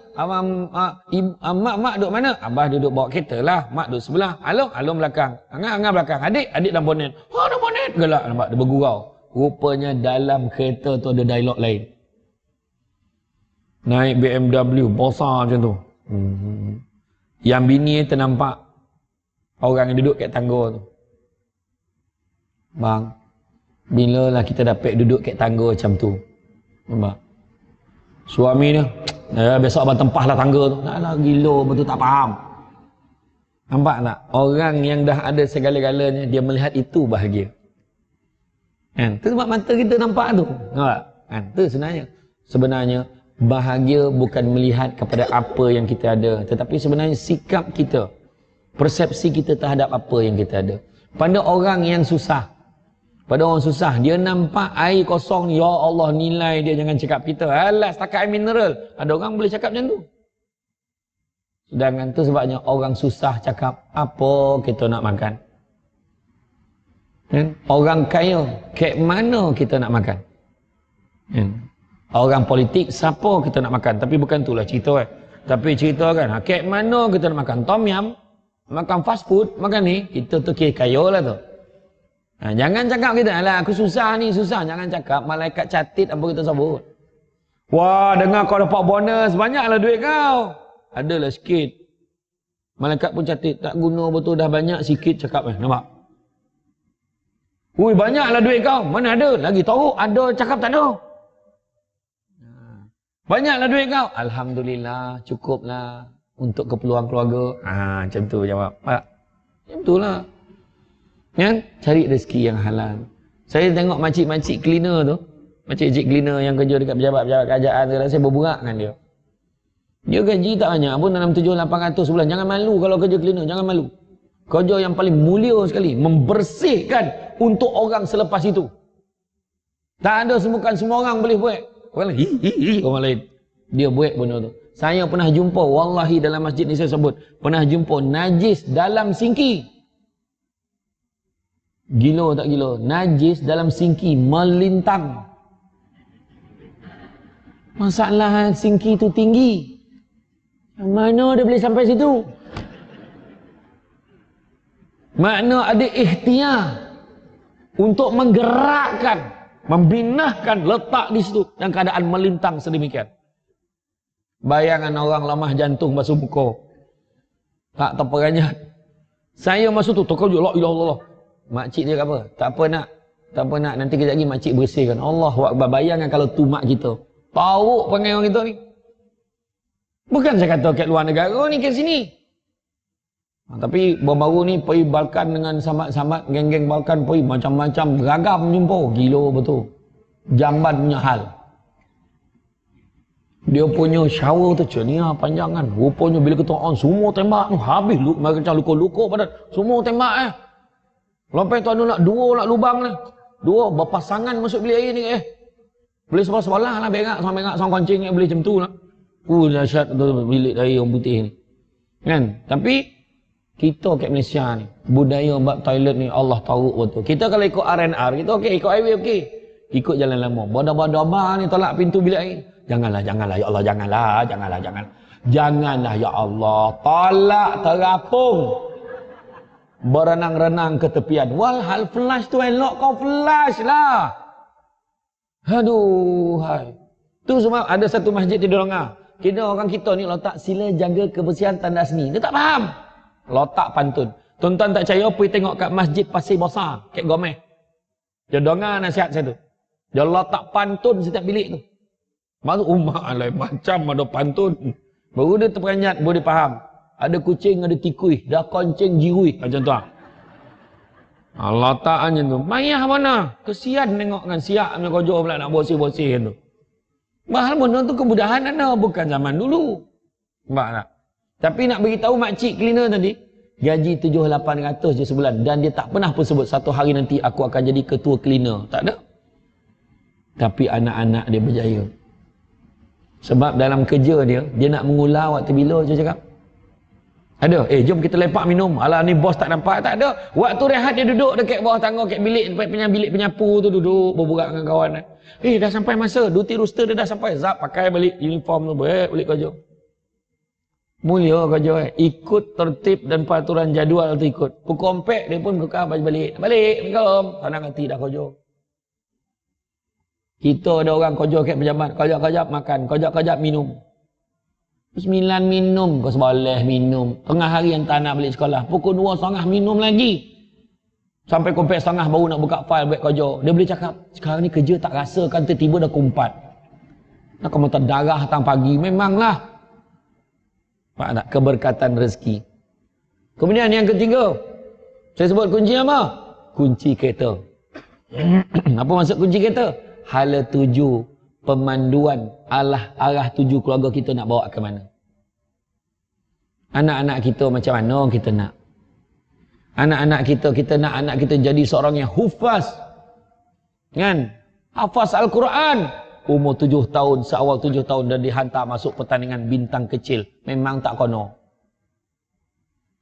Mak duduk mana? Abah duduk bawa kereta lah. Mak duduk sebelah. Along belakang. Angah belakang. Adik dalam bonet. Ada bonet. Gelak nampak, dia bergurau. Rupanya dalam kereta tu ada dialog lain. Naik BMW besar macam tu. Yang bini ternampak orang yang duduk kat tangga tu. Bang, bila lah kita dapat duduk kat tangga macam tu? Nampak? Suami dia, besok abang tempah lah tangga tu. Alah gila, betul tak faham. Nampak tak? Orang yang dah ada segala-galanya, dia melihat itu bahagia. Kan? Itu sebab mata kita nampak tu. Nampak? Kan? Itu sebenarnya bahagia bukan melihat kepada apa yang kita ada, tetapi sebenarnya sikap kita, persepsi kita terhadap apa yang kita ada. Pada orang yang susah, dia nampak air kosong, ya Allah nilai dia, jangan cakap kita. Alah setakat air mineral. Ada orang boleh cakap macam tu. Sedangkan tu sebabnya orang susah cakap apa kita nak makan. Kan? Orang kaya, kek mana kita nak makan? Kan? Orang politik, siapa kita nak makan? Tapi bukan itulah cerita Tapi cerita kan, kek mana kita nak makan? Tom yum, makan fast food, makan ni, kita tu kaya lah tu. Jangan cakap kita, alah aku susah ni, susah. Jangan cakap, malaikat catit apa kita sebut. Wah, dengar kau dapat bonus, banyaklah duit kau. Adalah sikit. Malaikat pun catit, tak guna betul, dah banyak, sikit cakap nampak? Ui, banyaklah duit kau. Mana ada? Lagi tahu, ada cakap tak ada. Banyaklah duit kau. Alhamdulillah, cukuplah untuk keperluan keluarga. Macam tu jawab. Macam itulah. Kan? Cari rezeki yang halal. Saya tengok makcik-makcik cleaner tu. Makcik-makcik cleaner yang kerja dekat pejabat-pejabat kerajaan tu, saya berburak dengan dia. Dia gaji tak banyak pun dalam 700-800 sebulan. Jangan malu kalau kerja cleaner, jangan malu. Kerja yang paling mulia sekali, membersihkan untuk orang selepas itu. Tak ada bukan semua orang boleh buat. Orang lain, orang lain. Dia buat benda tu. Saya pernah jumpa, wallahi dalam masjid ni saya sebut, pernah jumpa najis dalam singki. Gila tak gila? Najis dalam singki melintang. Masalah singki tu tinggi. Mana dia boleh sampai situ? Makna ada ikhtiar untuk menggerakkan, membinahkan letak di situ dan keadaan melintang sedemikian. Bayangan orang lemah jantung basuh muka. Tak terperanjat. Saya masuk tu, terkejut, la ilaha illallah. Makcik dia apa? Tak apa nak, nanti kejap lagi makcik bersihkan. Allahu Akbar, bayangkan kalau tu mak kita. Tahu perangai orang kita ni. Bukan saya kata kat luar negara ni, kat sini. Tapi baru-baru ni pergi Balkan dengan sambat-sambat, geng-geng Balkan pergi macam-macam, beragam jumpa. Gila betul. Jamban punya hal. Dia punya shower tu cernia panjang kan. Rupanya bila kita on, semua tembak tu. Habis macam luka-luka badan. Semua tembak Lepas tu ada nak dua lubang ni. Dua berpasangan masuk bilik air ni Boleh sebelah-sebelah lah berak sama kancing boleh macam tu lah. Dahsyat tu bilik air orang putih ni. Kan? Tapi kita kat Malaysia ni, budaya bab toilet ni Allah tahu betul. Kita kalau ikut R&R, kita okey, ikut highway okey. Ikut jalan lama. Bodoh-bodoh ni tolak pintu bilik air. Janganlah ya Allah, janganlah. Janganlah ya Allah. Tolak terapung. Berenang-renang ke tepian. Walhal flush tu elok kau flush lah. Aduh, hai. Tu sebab ada satu masjid di Dorongah. Kira orang kita ni letak sila jaga kebersihan tanda seni. Dia tak faham. Letak pantun. Tuan-tuan tak percaya, pergi tengok kat masjid Pasir Besar, kat Gomeh. Dia dengar nasihat saya tu. Dia letak pantun setiap bilik tu. Baru lain macam ada pantun. Baru dia terperanjat, baru dia faham. Ada kucing, ada tikui, dah konceng jirui. Macam tu. Letak macam tu. Payah mana? Kesian tengok kan siap punya kojo pula nak bersih-bersih tu. Bahal benda tu kemudahan ada, bukan zaman dulu. Nampak tak? Tapi nak beritahu makcik cleaner tadi, gaji 7-800 je sebulan. Dan dia tak pernah pun sebut, satu hari nanti aku akan jadi ketua cleaner. Tak ada. Tapi anak-anak dia berjaya. Sebab dalam kerja dia nak mengular waktu bila je cakap. Ada? Jom kita lepak minum. Alah ni bos tak nampak. Tak ada. Waktu rehat dia duduk dekat bawah tangga, kat bilik penyapu tu duduk berburak dengan kawan. Dah sampai masa. Duty rooster dia dah sampai. Zap pakai balik uniform tu. Balik kerja. Mulia kerja. Ikut tertib dan peraturan jadual tu ikut. Pukul 4 dia pun buka baju balik. Assalamualaikum. Senang hati dah kerja. Kita ada orang kerja kat pejabat. Kejap-kejap makan. Kejap-kejap minum. 9 minum, kau seboleh minum. Tengah hari yang tak nak balik sekolah. Pukul 2.30 minum lagi. Sampai pukul 4.30 baru nak buka file buat kerja. Dia boleh cakap, sekarang ni kerja tak rasa kan, tiba-tiba dah pukul 4. Nak kau minta darah datang pagi. Memanglah. Pak tak? Keberkatan rezeki. Kemudian yang ketiga. Saya sebut kunci apa? Kunci kereta. Apa maksud kunci kereta? Hala tuju. Pemanduan arah tuju keluarga kita nak bawa ke mana. Anak-anak kita macam mana kita nak. Anak-anak kita nak anak kita jadi seorang yang hufaz. Kan? Hafaz Al-Quran. Umur 7 tahun, seawal 7 tahun dan dihantar masuk pertandingan bintang kecil. Memang tak kono.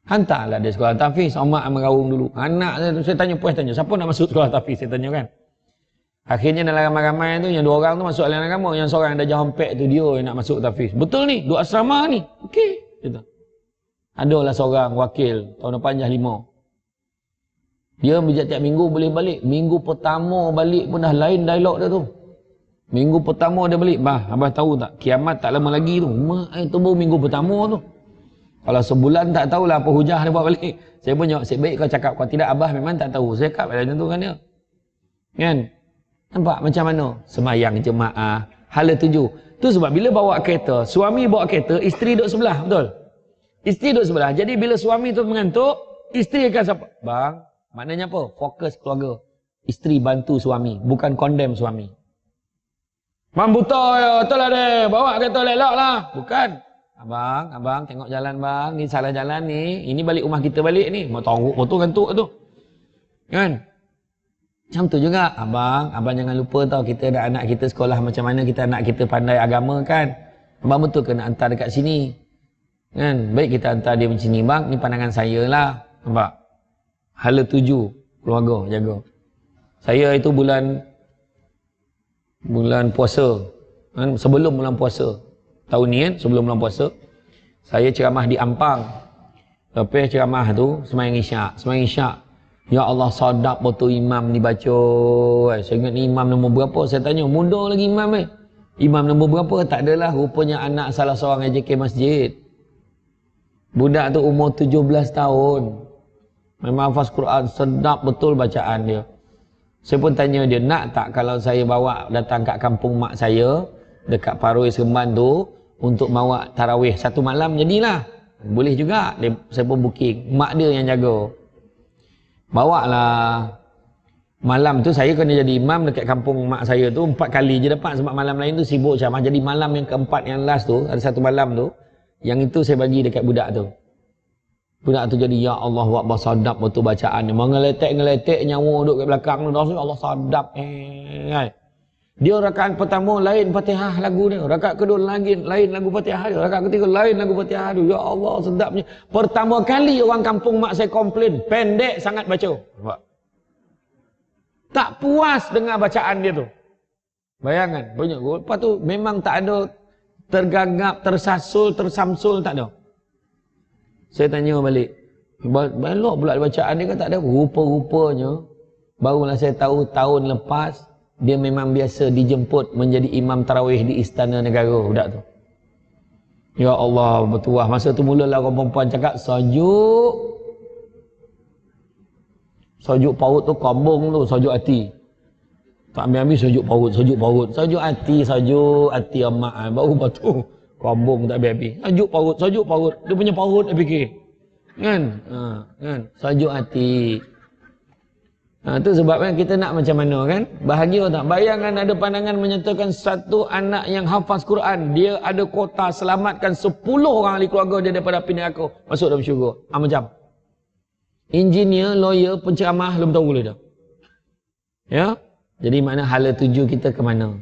Hantarlah dia sekolah tahfiz. Mak meraung dulu. Anak saya tanya, puas tanya, siapa nak masuk sekolah tahfiz? Saya tanya kan. Akhirnya dalam ramai-ramai tu, yang 2 orang tu masuk aliran agama, yang seorang yang dah jahampek tu dia yang nak masuk tahfiz. Betul ni, 2 asrama ni. Okey, gitu. Adalah seorang wakil tahun depan dah 5. Dia tiap minggu boleh balik. Minggu pertama balik pun dah lain dialog dia tu. Minggu pertama dia balik, bah, abah tahu tak, kiamat tak lama lagi tu. Mak itu baru minggu pertama tu. Kalau sebulan tak tahulah apa hujah dia buat balik. Saya pun jawab, baik kau cakap, kalau tidak abah memang tak tahu. Saya cakap macam tu kan dia. Kan? Nampak macam mana? Semayang jemaah. Hala 7. Tu sebab bila bawa kereta, suami bawa kereta, isteri duduk sebelah, betul? Isteri duduk sebelah. Jadi bila suami tu mengantuk, isteri akan siapa? Bang, maknanya apa? Fokus keluarga. Isteri bantu suami, bukan condemn suami. Mam buta ya, betul lah deh. Bawa kereta lelak lah. Bukan. Abang tengok jalan bang. Ni salah jalan ni. Ini balik rumah kita balik ni. Mau tahu betul ngantuk tu. Kan? Macam tu juga. Abang jangan lupa tau. Kita ada anak kita sekolah macam mana. Kita anak kita pandai agama kan. Abang betul ke nak hantar dekat sini? Kan? Baik kita hantar dia macam ni. Bang, ni pandangan saya lah. Nampak? Hala 7. Keluarga jaga. Saya itu bulan puasa. Kan? Sebelum bulan puasa. Tahun ni kan, sebelum bulan puasa, saya ceramah di Ampang. Lepas ceramah tu, semayang isyak. Ya Allah, sadap betul imam ni baca. Saya ingat ni imam nombor berapa? Saya tanya, muda lagi imam Imam nombor berapa? Tak adalah, rupanya anak salah seorang AJK masjid. Budak tu umur 17 tahun. Memang hafaz Quran, sedap betul bacaan dia. Saya pun tanya dia, nak tak kalau saya bawa datang kat kampung mak saya, dekat Paroi Seremban tu, untuk bawa tarawih 1 malam, jadilah. Boleh juga. Saya pun booking. Mak dia yang jaga. Bawa lah. Malam tu saya kena jadi imam dekat kampung mak saya tu 4 kali je dapat. Sebab malam lain tu sibuk ceramah. Jadi malam yang keempat, yang last tu, ada 1 malam tu, yang itu saya bagi dekat budak tu. Budak tu jadi, ya Allah, wakbar sadap betul bacaan ni. Ngeletek nyawa duduk kat belakang tu. Allah sadap. Dia rakaat pertama lain Fatihah lagu dia. Rakaat kedua lain lagu Fatihah dia. Rakaat ketiga lain lagu Fatihah dia. Ya Allah, sedapnya. Pertama kali orang kampung mak saya komplain, pendek sangat baca. Tak puas dengar bacaan dia tu. Bayangkan, banyak gol. Lepas tu memang tak ada tergagap, tersasul, tersamsul, tak ada. Saya tanya balik. Belok pula bacaan dia kan tak ada. Rupa-rupanya barulah saya tahu tahun lepas dia memang biasa dijemput menjadi imam tarawih di Istana Negara budak tu. Ya Allah, bertuah. Masa tu mulalah orang perempuan cakap, sajuk paut tu kambung tu, sajuk hati. Tak ambil-ambil sajuk paut. Sajuk hati amak. Baru batu kambung tak habis-habis. Sajuk paut. Dia punya paut dia fikir. Kan? Kan? Sajuk hati. Itu sebabnya kita nak macam mana kan? Bahagia tak? Bayangkan ada pandangan menyatakan satu anak yang hafaz Quran, dia ada kota selamatkan 10 orang ahli keluarga dia daripada api neraka, masuk dalam syurga. Macam engineer, lawyer, penceramah, belum tahu boleh dah. Ya? Jadi mana hala 7 kita ke mana?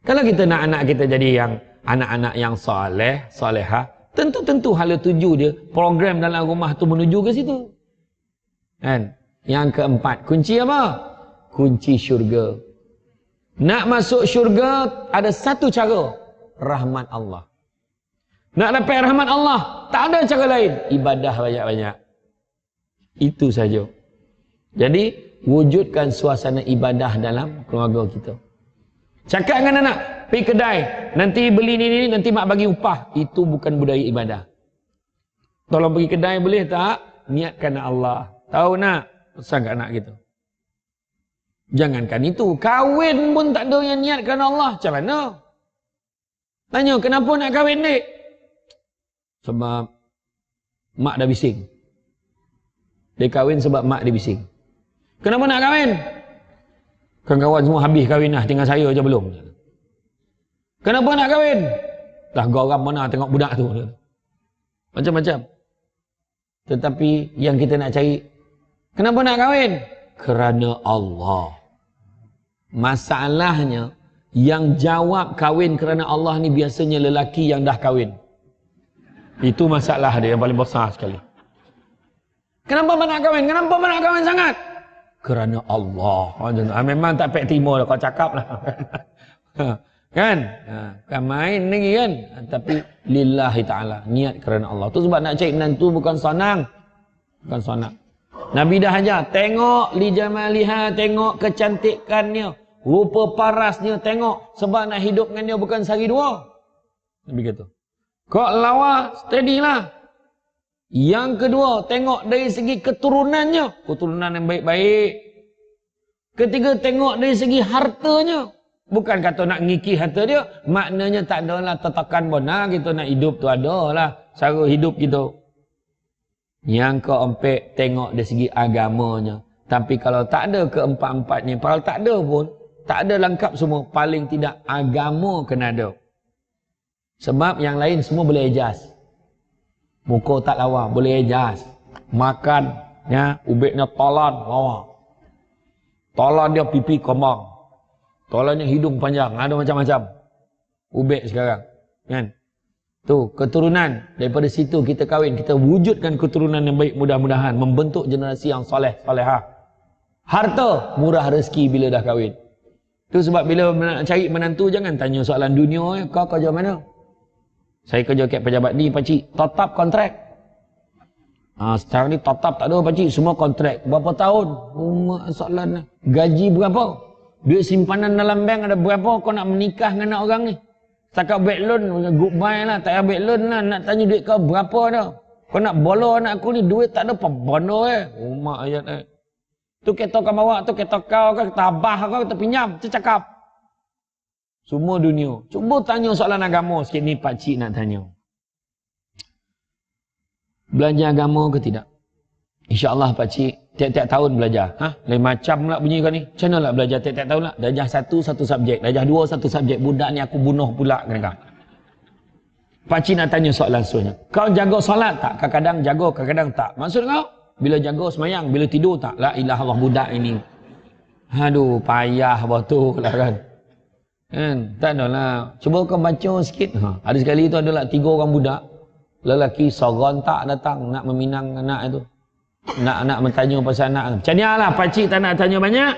Kalau kita nak anak kita jadi yang anak-anak yang soleh, solehah, tentu hala 7 dia, program dalam rumah tu menuju ke situ. Kan? Yang keempat, kunci apa? Kunci syurga. Nak masuk syurga ada satu cara, rahmat Allah. Nak dapat rahmat Allah, tak ada cara lain, ibadah banyak-banyak. Itu saja. Jadi wujudkan suasana ibadah dalam keluarga kita. Cakap dengan anak, pergi kedai, nanti beli ni, nanti mak bagi upah. Itu bukan budaya ibadah. Tolong pergi kedai boleh tak? Niatkan Allah. Tahu nak? Pesan kat anak kita. Jangankan itu, kahwin pun tak ada yang niatkan Allah. Macam mana? Tanya, kenapa nak kahwin ni? Sebab mak dah bising. Dia kahwin sebab mak dia bising. Kenapa nak kahwin? Kawan-kawan semua habis kahwin lah, tinggal saya je belum. Kenapa nak kahwin? Dah geram mana tengok budak tu. Macam-macam. Tetapi yang kita nak cari, kenapa nak kahwin? Kerana Allah. Masalahnya, yang jawab kahwin kerana Allah ni biasanya lelaki yang dah kahwin. Itu masalah dia yang paling besar sekali. Kenapa nak kahwin? Kenapa nak kahwin sangat? Kerana Allah. Memang tak pek timur kau cakap lah. Kan? Kan main lagi kan? Tapi lillahi ta'ala. Niat kerana Allah. Tu sebab nak cari menantu bukan senang. Bukan senang. Nabi dah ajar. Tengok li jamaliha. Tengok kecantikannya. Rupa parasnya. Tengok. Sebab nak hidup dengan dia bukan sehari dua. Nabi kata. Kau lawa, steady lah. Yang kedua, tengok dari segi keturunannya. Keturunan yang baik-baik. Ketiga, tengok dari segi hartanya. Bukan kata nak ngiki harta dia. Maknanya tak adalah tetakan benar. Kita nak hidup tu adalah cara hidup kita. Yang keempat, tengok dari segi agamanya. Tapi kalau tak ada keempat-empatnya, kalau tak ada pun, tak ada lengkap semua. Paling tidak agama kena ada. Sebab yang lain semua boleh ejaz. Muka tak lawa, boleh ejaz. Makan, ya, ubeknya tolan, lawa. Tolan dia pipi kembang. Tolannya hidung panjang, ada macam-macam. Ubek sekarang, kan? Tu, keturunan. Daripada situ kita kahwin, kita wujudkan keturunan yang baik mudah-mudahan. Membentuk generasi yang soleh, solehah. Harta, murah rezeki bila dah kahwin. Tu sebab bila nak cari menantu, jangan tanya soalan dunia, kau kerja mana? Saya kerja kat pejabat ni, pakcik. Tetap kontrak. Sekarang ni tetap tak ada, pakcik. Semua kontrak. Berapa tahun? Soalan. Gaji berapa? Duit simpanan dalam bank ada berapa? Kau nak menikah dengan anak orang ni? Setakat bank loan, goodbye lah. Tak payah bank loan lah. Nak tanya duit kau berapa dah? Kau nak bolo anak aku ni, duit tak ada apa bono mak ayat tu kereta kau bawa, tu kereta kau ke, kereta abah kau, kita pinjam. Kita cakap. Semua dunia. Cuba tanya soalan agama sikit ni pakcik nak tanya. Belajar agama ke tidak? InsyaAllah pakcik tiap-tiap tahun belajar. Lain macam pula bunyi kau ni. Macam mana lah belajar tiap-tiap tahun lah? Darjah satu subjek. Darjah dua satu subjek. Budak ni aku bunuh pula. Pakcik nak tanya soalan seterusnya. Kau jaga solat tak? Kadang-kadang jaga, kadang-kadang tak. Maksud kau? Bila jaga semayang, bila tidur tak? La ilaha Allah budak ini. Aduh, payah betul lah kan. Tak ada lah. Cuba kau baca sikit. Ada sekali tu adalah 3 orang budak. Lelaki serontak datang nak meminang anak itu. Nak bertanya pasal anak. Macam ni lah, pakcik tak nak tanya banyak.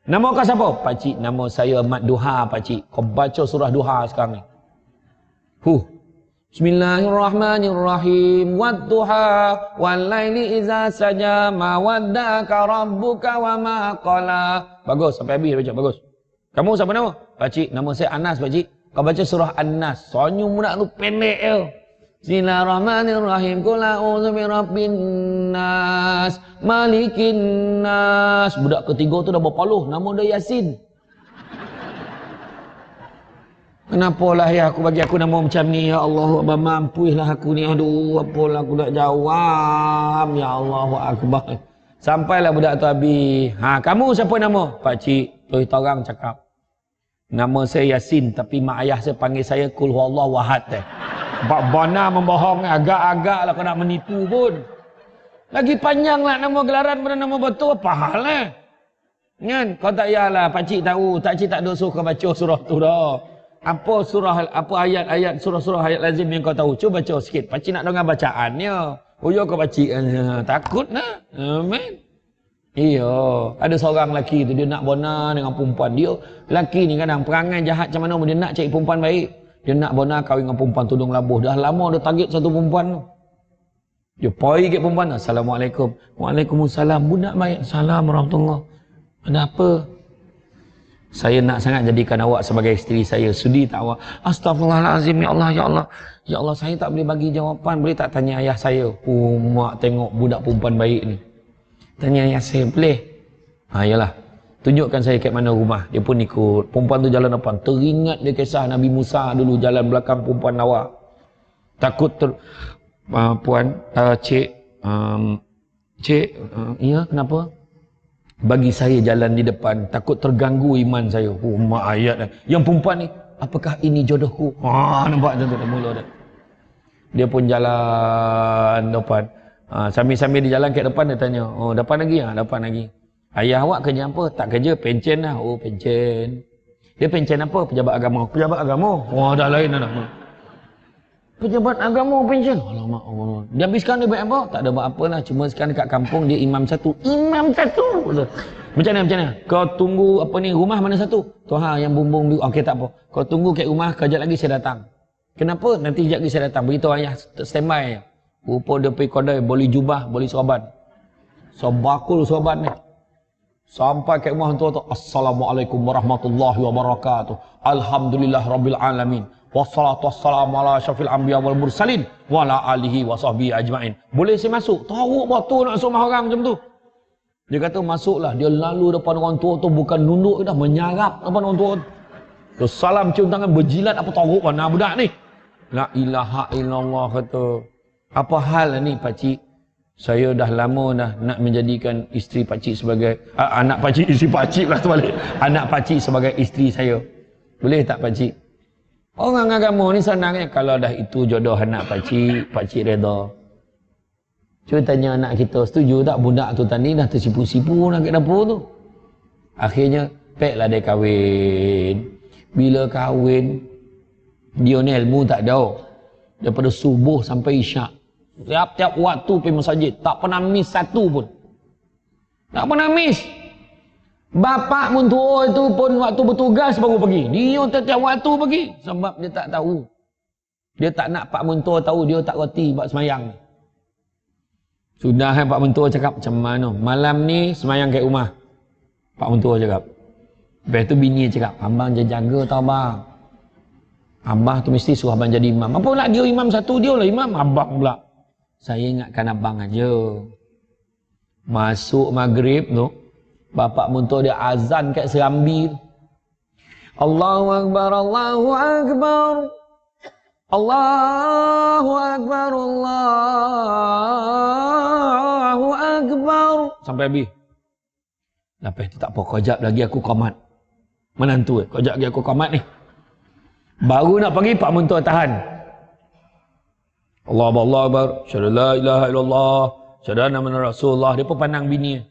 Nama kau siapa? Pakcik, nama saya Mat Duha, pakcik. Kau baca surah Duha sekarang ni. Bismillahirrahmanirrahim. Wadduha walaili iza saja ma waddaka rabbuka wa ma qala. Bagus, sampai habis baca, bagus. Kamu siapa nama? Pakcik, nama saya Anas, pakcik. Kau baca surah An-Nas. Soalnya budak tu pendek je. Bismillahirrahmanirrahim. Qul a'udzu birabbin nas, malikin nas. Budak ketiga tu dah berpaluh, nama dia Yasin. Kenapalah ya aku bagi aku nama macam ni, ya Allah, mampuilah aku ni. Aduh, apalah aku nak jawab, ya Allahu akbar. Sampailah budak tu habis. Kamu siapa nama? Pakcik, tu orang cakap. Nama saya Yasin, tapi mak ayah saya panggil saya Qul huwallahu ahad. Bak bana membohong, agak-agak lah kau nak menipu pun. Lagi panjang lah nama gelaran pada nama betul, apa hal kan? Kau tak payahlah, pakcik tahu, pakcik tak ada suruh kau baca surah tu dah. Apa surah, apa ayat-ayat, surah-surah ayat lazim yang kau tahu, cuba baca sikit. Pakcik nak dengar bacaannya. Oh ya kau pakcik, takut lah. Amen. Iya, ada seorang lelaki tu, dia nak bona dengan perempuan. Dia, lelaki ni kadang perangai jahat macam mana, dia nak cari perempuan baik. Dia nak bona kahwin dengan perempuan tudung labuh. Dah lama dia target satu perempuan tu. Dia pergi ke perempuan. Assalamualaikum. Waalaikumsalam. Budak baik. Assalamualaikum warahmatullahi. Ada apa? Saya nak sangat jadikan awak sebagai isteri saya. Sudi tak awak? Astaghfirullahalazim. Ya Allah, ya Allah. Ya Allah, saya tak boleh bagi jawapan. Boleh tak tanya ayah saya? Mak tengok budak perempuan baik ni. Tanya ayah saya. Boleh? Yalah. Tunjukkan saya kat mana rumah. Dia pun ikut. Perempuan tu jalan depan. Teringat dia kisah Nabi Musa dulu jalan belakang perempuan lawa. Takut puan, cik, iya kenapa? Bagi saya jalan di depan. Takut terganggu iman saya. Mak ayat. Yang perempuan ni, apakah ini jodohku? Nampak macam tu mula dia. Dia pun jalan depan. Sambil-sambil dia jalan kat depan dia tanya. Depan lagi? Depan lagi. Ayah awak kerja apa? Tak kerja, pencen lah. Oh, pencen. Dia pencen apa? Pejabat agama. Pejabat agama? Dah lain dah. Pejabat agama pension. Alamak Allah. Dia habiskan dia buat apa? Tak ada buat apa lah. Cuma sekarang dekat kampung dia imam satu. Imam satu. Macam mana? Kau tunggu apa ni? Rumah mana satu? Tuhan yang bumbung. Okey tak apa. Kau tunggu kat rumah. Kejap lagi saya datang. Kenapa? Nanti sekejap lagi saya datang. Beritahu ayah standby. Rupa dia pergi kedai. Beli jubah. Beli sorban. Sebakul sorban ni. Sampai kat rumah tu. Assalamualaikum warahmatullahi wabarakatuh. Alhamdulillah rabbil alamin. Wassalatu wassalamu ala syafil anbiya wal mursalin wa ala alihi wa sahbihi ajma'in. Boleh saya masuk? Tahu betul nak masuk orang macam tu. Dia kata masuklah. Dia lalu depan orang tua tu bukan nunduk dah, menyarap depan orang tua tu. Terus salam cium tangan berjilat apa teruk mana budak ni. La ilaha illallah kata. Apa hal ni pakcik? Saya dah lama dah nak menjadikan isteri pakcik sebagai anak pakcik, isteri pakcik lah terbalik. Anak pakcik sebagai isteri saya. Boleh tak pakcik? Orang agama ni senangnya kalau dah itu jodoh anak pakcik, pakcik reda. Cuba tanya anak kita, setuju tak budak tu tadi dah tersipu-sipu nak kat dapur tu. Akhirnya peklah dia kahwin. Bila kahwin, dia ni ilmu tak ada. Daripada subuh sampai isyak. Tiap-tiap waktu pergi masjid, tak pernah miss satu pun. Tak pernah miss. Bapak mentua itu pun waktu bertugas baru pergi. Dia tiap-tiap waktu pergi. Sebab dia tak tahu. Dia tak nak pak mentua tahu dia tak reti buat semayang. Sudah pak mentua cakap macam mana? Malam ni semayang kat rumah. Pak mentua cakap. Lepas tu bini cakap, abang jaga tau bang. Abang tu mesti suruh abang jadi imam. Apa nak dia imam satu, dia lah imam. Abang pula. Saya ingatkan abang aja. Masuk maghrib tu. Bapak mentua dia azan kat Serambi. Allahu Akbar, Allahu Akbar. Allahu Akbar, Allahu Akbar. Sampai habis. Lepas tu tak apa, kejap lagi aku qamat. Menantu kejap lagi aku qamat ni. Baru nak pergi, Pak mentua tahan. Allahu Akbar, syahadu la ilaha illallah, syahadu anna Muhammadar Rasulullah. Dia pun pandang bini.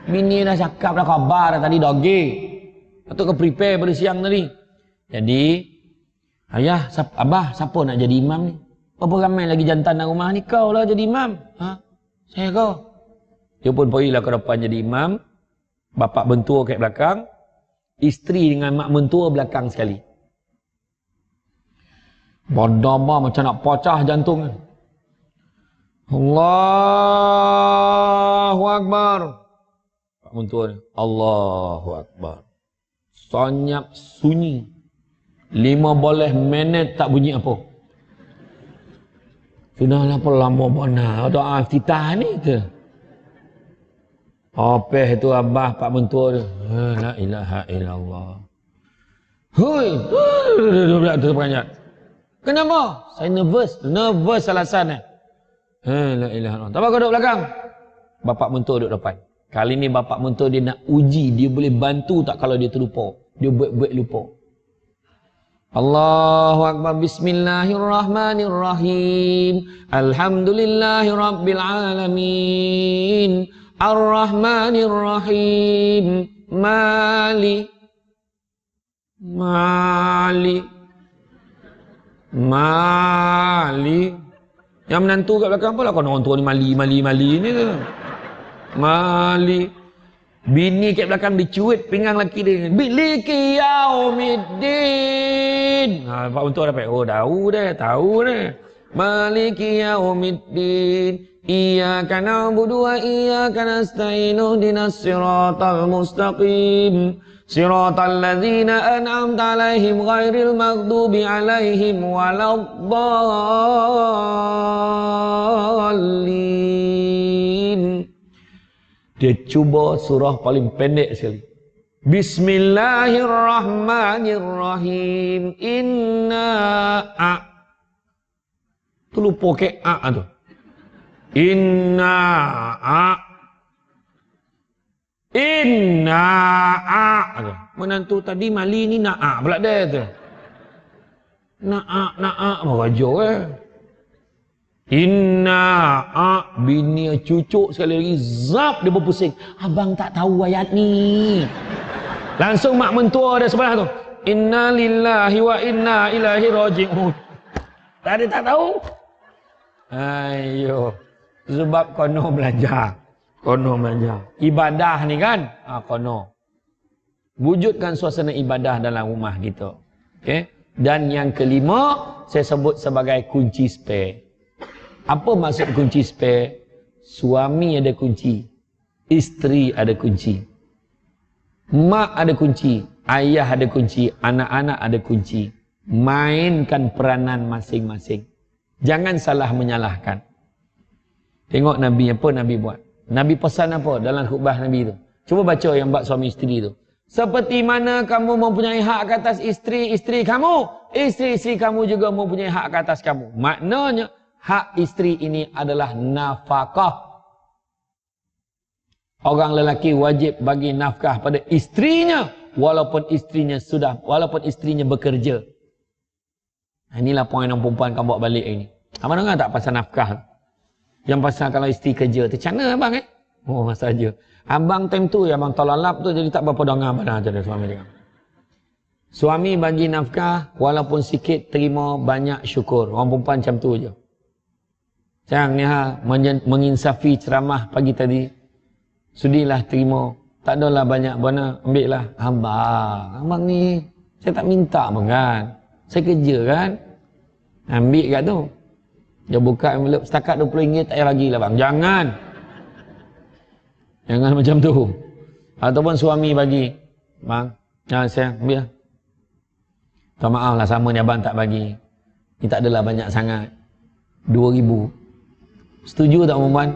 Bini dah cakap dah khabar dah tadi doge. Patut ke prepare pada siang tadi. Jadi, ayah, abah, siapa nak jadi imam ni? Berapa ramai lagi jantan dalam rumah ni? Kau lah jadi imam. Ha? Saya kau. Dia pun pergilah ke depan jadi imam. Bapak mentua kat belakang. Isteri dengan mak mentua belakang sekali. Berdama macam nak pecah jantung. Allahu Akbar. Pak mentua ni. Allahu Akbar. Senyap sunyi. 15 minit tak bunyi apa. Sudahlah apa lama mana. Doa iftitah ni ke. Apa itu abah Pak mentua tu. La ilaha illallah. Hui. Terperanjat. Kenapa? Saya nervous. Nervous alasan. La ilaha illallah. Tak apa kau duduk belakang. Bapak mentua duduk depan. Kali ni bapak mentua dia nak uji. Dia boleh bantu tak kalau dia terlupa. Dia buat-buat lupa. Allahu Akbar. Bismillahirrahmanirrahim. Alhamdulillahirabbil alamin. Ar-Rahmanir-Rahim. Mali. Yang menantu kat belakang apa lah kau orang tua ni mali ni tu. Mali. Bini kat belakang dicuit pinggang laki dia. Biliki yaumiddin. Pak mentua dapat. Oh tahu dah. Maliki yaumiddin. Iyyaka na'budu wa iyyaka nasta'in ihdinas siratal mustaqim siratal ladzina an'amta 'alaihim ghairil maghdubi 'alaihim waladdallin. Dia cuba surah paling pendek sekali. Bismillahirrahmanirrahim. Inna tu lupa ke tu. Inna menantu tadi mali ni na'a pula dia tu. Na'a meraja Inna bini cucuk sekali lagi zap dia berpusing. Abang tak tahu ayat ni. Langsung mak mentua dia sebelah tu. Inna lillahi wa inna ilaihi raji'un. Tadi tak tahu. Ayo. Sebab kono belajar. Kono belajar. Ibadah ni kan? Kono. Wujudkan suasana ibadah dalam rumah kita. Okey. Dan yang kelima, saya sebut sebagai kunci spare. Apa maksud kunci spare? Suami ada kunci. Isteri ada kunci. Mak ada kunci. Ayah ada kunci. Anak-anak ada kunci. Mainkan peranan masing-masing. Jangan salah menyalahkan. Tengok Nabi, apa Nabi buat? Nabi pesan apa dalam khutbah Nabi itu? Cuba baca yang bab suami isteri itu. Seperti mana kamu mempunyai hak ke atas isteri-isteri kamu, isteri-isteri kamu juga mempunyai hak ke atas kamu. Maknanya, hak isteri ini adalah nafkah. Orang lelaki wajib bagi nafkah pada isterinya, walaupun isterinya bekerja. Inilah poin yang perempuan kan bawa balik ini. Abang dengar tak pasal nafkah? Yang pasal kalau isteri kerja tu, macam mana abang Oh, saja. Abang time tu, abang tolak tu jadi tak berapa dengar pada ada suami dia. Suami bagi nafkah, walaupun sikit terima, banyak syukur. Orang perempuan macam tu je. Jangan ni menginsafi ceramah pagi tadi. Sudilah terima. Tak adalah banyak mana, ambil lah. Abang ni, saya tak minta pun kan. Saya kerja kan. Ambil kat tu. Dia buka envelope setakat RM20 tak payah bagilah bang. Jangan. Jangan macam tu. Ataupun suami bagi. Bang, saya ambil lah. Tak maaf lah sama ni abang tak bagi. Ni tak adalah banyak sangat. 2,000. Setuju tak perempuan?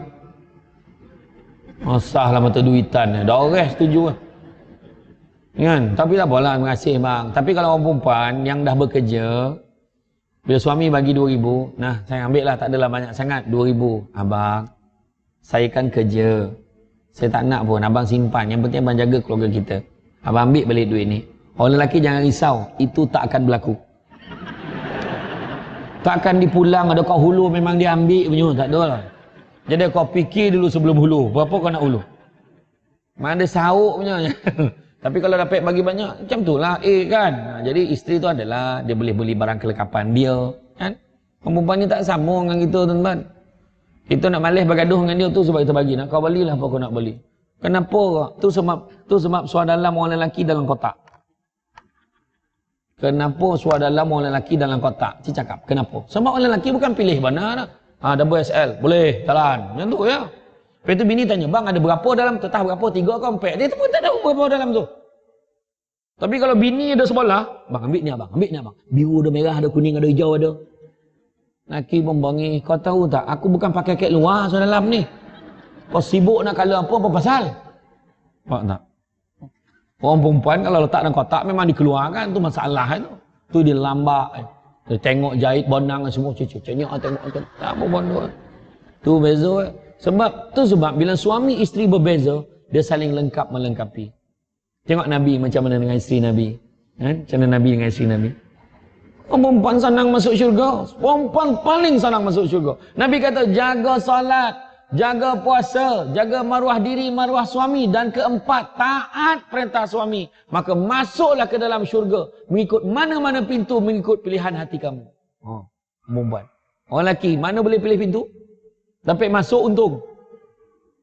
Masah lah mata duitan. Dah orang setuju lah. Kan? Tapi tak apalah, terima kasih bang. Tapi kalau orang perempuan yang dah bekerja, bila suami bagi 2,000, nah saya ambil lah, tak adalah banyak sangat, 2,000. Abang, saya kan kerja. Saya tak nak pun, abang simpan. Yang penting abang jaga keluarga kita. Abang ambil balik duit ni. Orang lelaki jangan risau, itu tak akan berlaku. Takkan dipulang, ada kau hulu memang dia ambil punya, tak ada lah. Jadi kau fikir dulu sebelum hulu, berapa kau nak hulu? Mana ada sahuk punya. Tapi kalau dapat bagi banyak, macam tu lah kan. Jadi isteri tu adalah, dia boleh beli barang kelengkapan dia. Kan? Perempuan ni tak sama dengan kita tuan-tuan. Kita nak malis bergaduh dengan dia tu sebab kita bagi. Nak kau belilah apa kau nak beli. Kenapa? Tu sebab suara dalam orang lelaki dalam kotak. Kenapa suara dalam orang lelaki dalam kotak? Cik cakap, kenapa? Sebab orang lelaki bukan pilih mana. WSL, boleh, jalan. Macam tu ya. Lepas tu bini tanya, bang ada berapa dalam tu? Tahu berapa? 3 ke 4? Dia tu pun tak tahu berapa dalam tu. Tapi kalau bini ada sebelah, bang ambil ni abang, ambil ni abang. Biru ada merah, ada kuning, ada hijau ada. Laki membangi, kau tahu tak, aku bukan pakai kek luar so dalam ni. Kau sibuk nak kala apa pasal? Faham tak? Orang perempuan kalau letak dalam kotak memang dikeluarkan, tu masalah itu. Tu dia lambat. Dia tengok jahit bonang semua cucu. Tengok tak apa bodoh. Tu beza. Sebab bila suami isteri berbeza, dia saling lengkap melengkapi. Tengok Nabi macam mana dengan isteri Nabi. Macam mana Nabi dengan isteri Nabi. Perempuan senang masuk syurga. Perempuan paling senang masuk syurga. Nabi kata jaga solat, jaga puasa, jaga maruah diri, maruah suami. Dan keempat, taat perintah suami. Maka masuklah ke dalam syurga. Mengikut mana-mana pintu, mengikut pilihan hati kamu. Perempuan. Orang lelaki, mana boleh pilih pintu? Dapat masuk untung.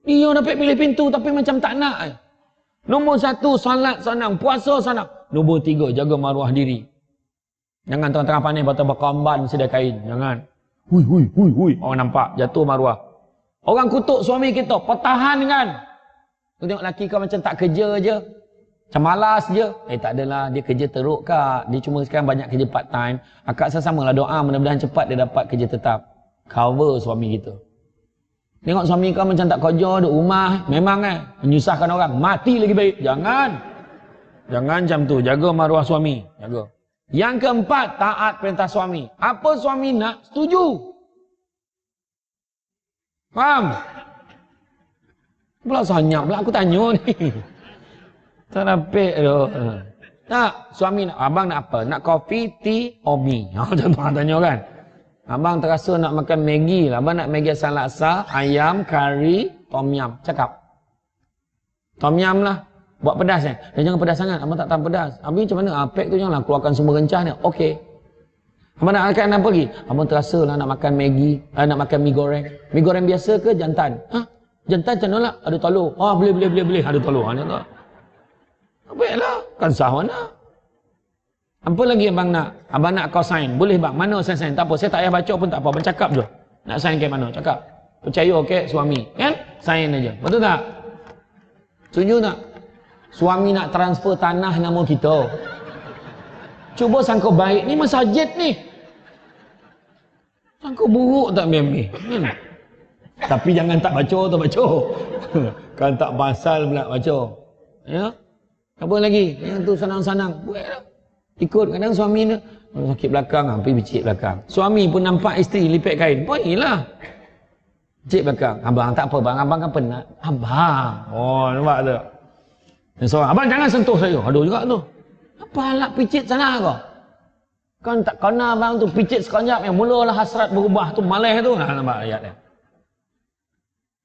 Dia dapat pilih pintu tapi macam tak nak. Nombor 1, salat senang, puasa senang. Nombor 3, jaga maruah diri. Jangan tengah-tengah panik patah berkamban sedia kain. Jangan. Hui. Orang nampak, jatuh maruah. Orang kutuk suami kita, pertahan kan. Kau tengok lelaki kau macam tak kerja je. Macam malas je. Tak adalah, dia kerja teruk kak. Dia cuma sekarang banyak kerja part time. Akak saya samalah doa, mudah-mudahan cepat dia dapat kerja tetap. Cover suami kita. Tengok suami kau macam tak kerja, duduk rumah, memang menyusahkan orang, mati lagi baik. Jangan macam tu, jaga maruah suami, jaga. Yang keempat, taat perintah suami. Apa suami nak, setuju. Faham? Pula senyap pula aku tanya ni. Tak dapat tu. Tak, suami nak, abang nak apa? Nak kopi, tea, or mi? Macam tu tanya kan. Abang terasa nak makan Maggi lah. Abang nak Maggi asam laksa, ayam, kari, tom yum. Cakap. Tom yum lah. Buat pedas jangan pedas sangat. Abang tak tahan pedas. Abang macam mana? Apek tu janganlah keluarkan semua rencah ni. Okey. Abang nak makan apa lagi? Abang terasa lah nak makan Maggi, nak makan mi goreng. Mi goreng biasa ke jantan? Jantan macam mana lah? Ada telur. Boleh. Ada telur. Ada tak? Baiklah. Kan sah mana? Apa lagi abang nak? Abang nak kau sign. Boleh bang. Mana saya sign? Tak apa. Saya tak payah baca pun tak apa. Abang cakap je. Nak sign ke mana? Cakap. Percaya okey suami. Kan? Sign aja. Betul tak? Setuju tak? Suami nak transfer tanah nama kita. Cuba sangka baik. Ni masjid ni. Sangka buruk tak ambil. Tapi jangan tak baca. Kan tak pasal pula baca. Ya? Apa lagi? Yang tu senang-senang. Buatlah. Ikut. Kadang suami ni sakit belakang, pergi becik belakang. Suami pun nampak isteri lipet kain. Pergilah. Becik belakang. Abang tak apa bang. Abang kan penat. Abang. Oh, nampak tak? Dan seorang, abang jangan sentuh saya. Aduh juga tu. Apa halak picit sana kau? Kan tak kena abang tu picit sekejap yang mulalah hasrat berubah tu malih tu. Nampak ayat dia.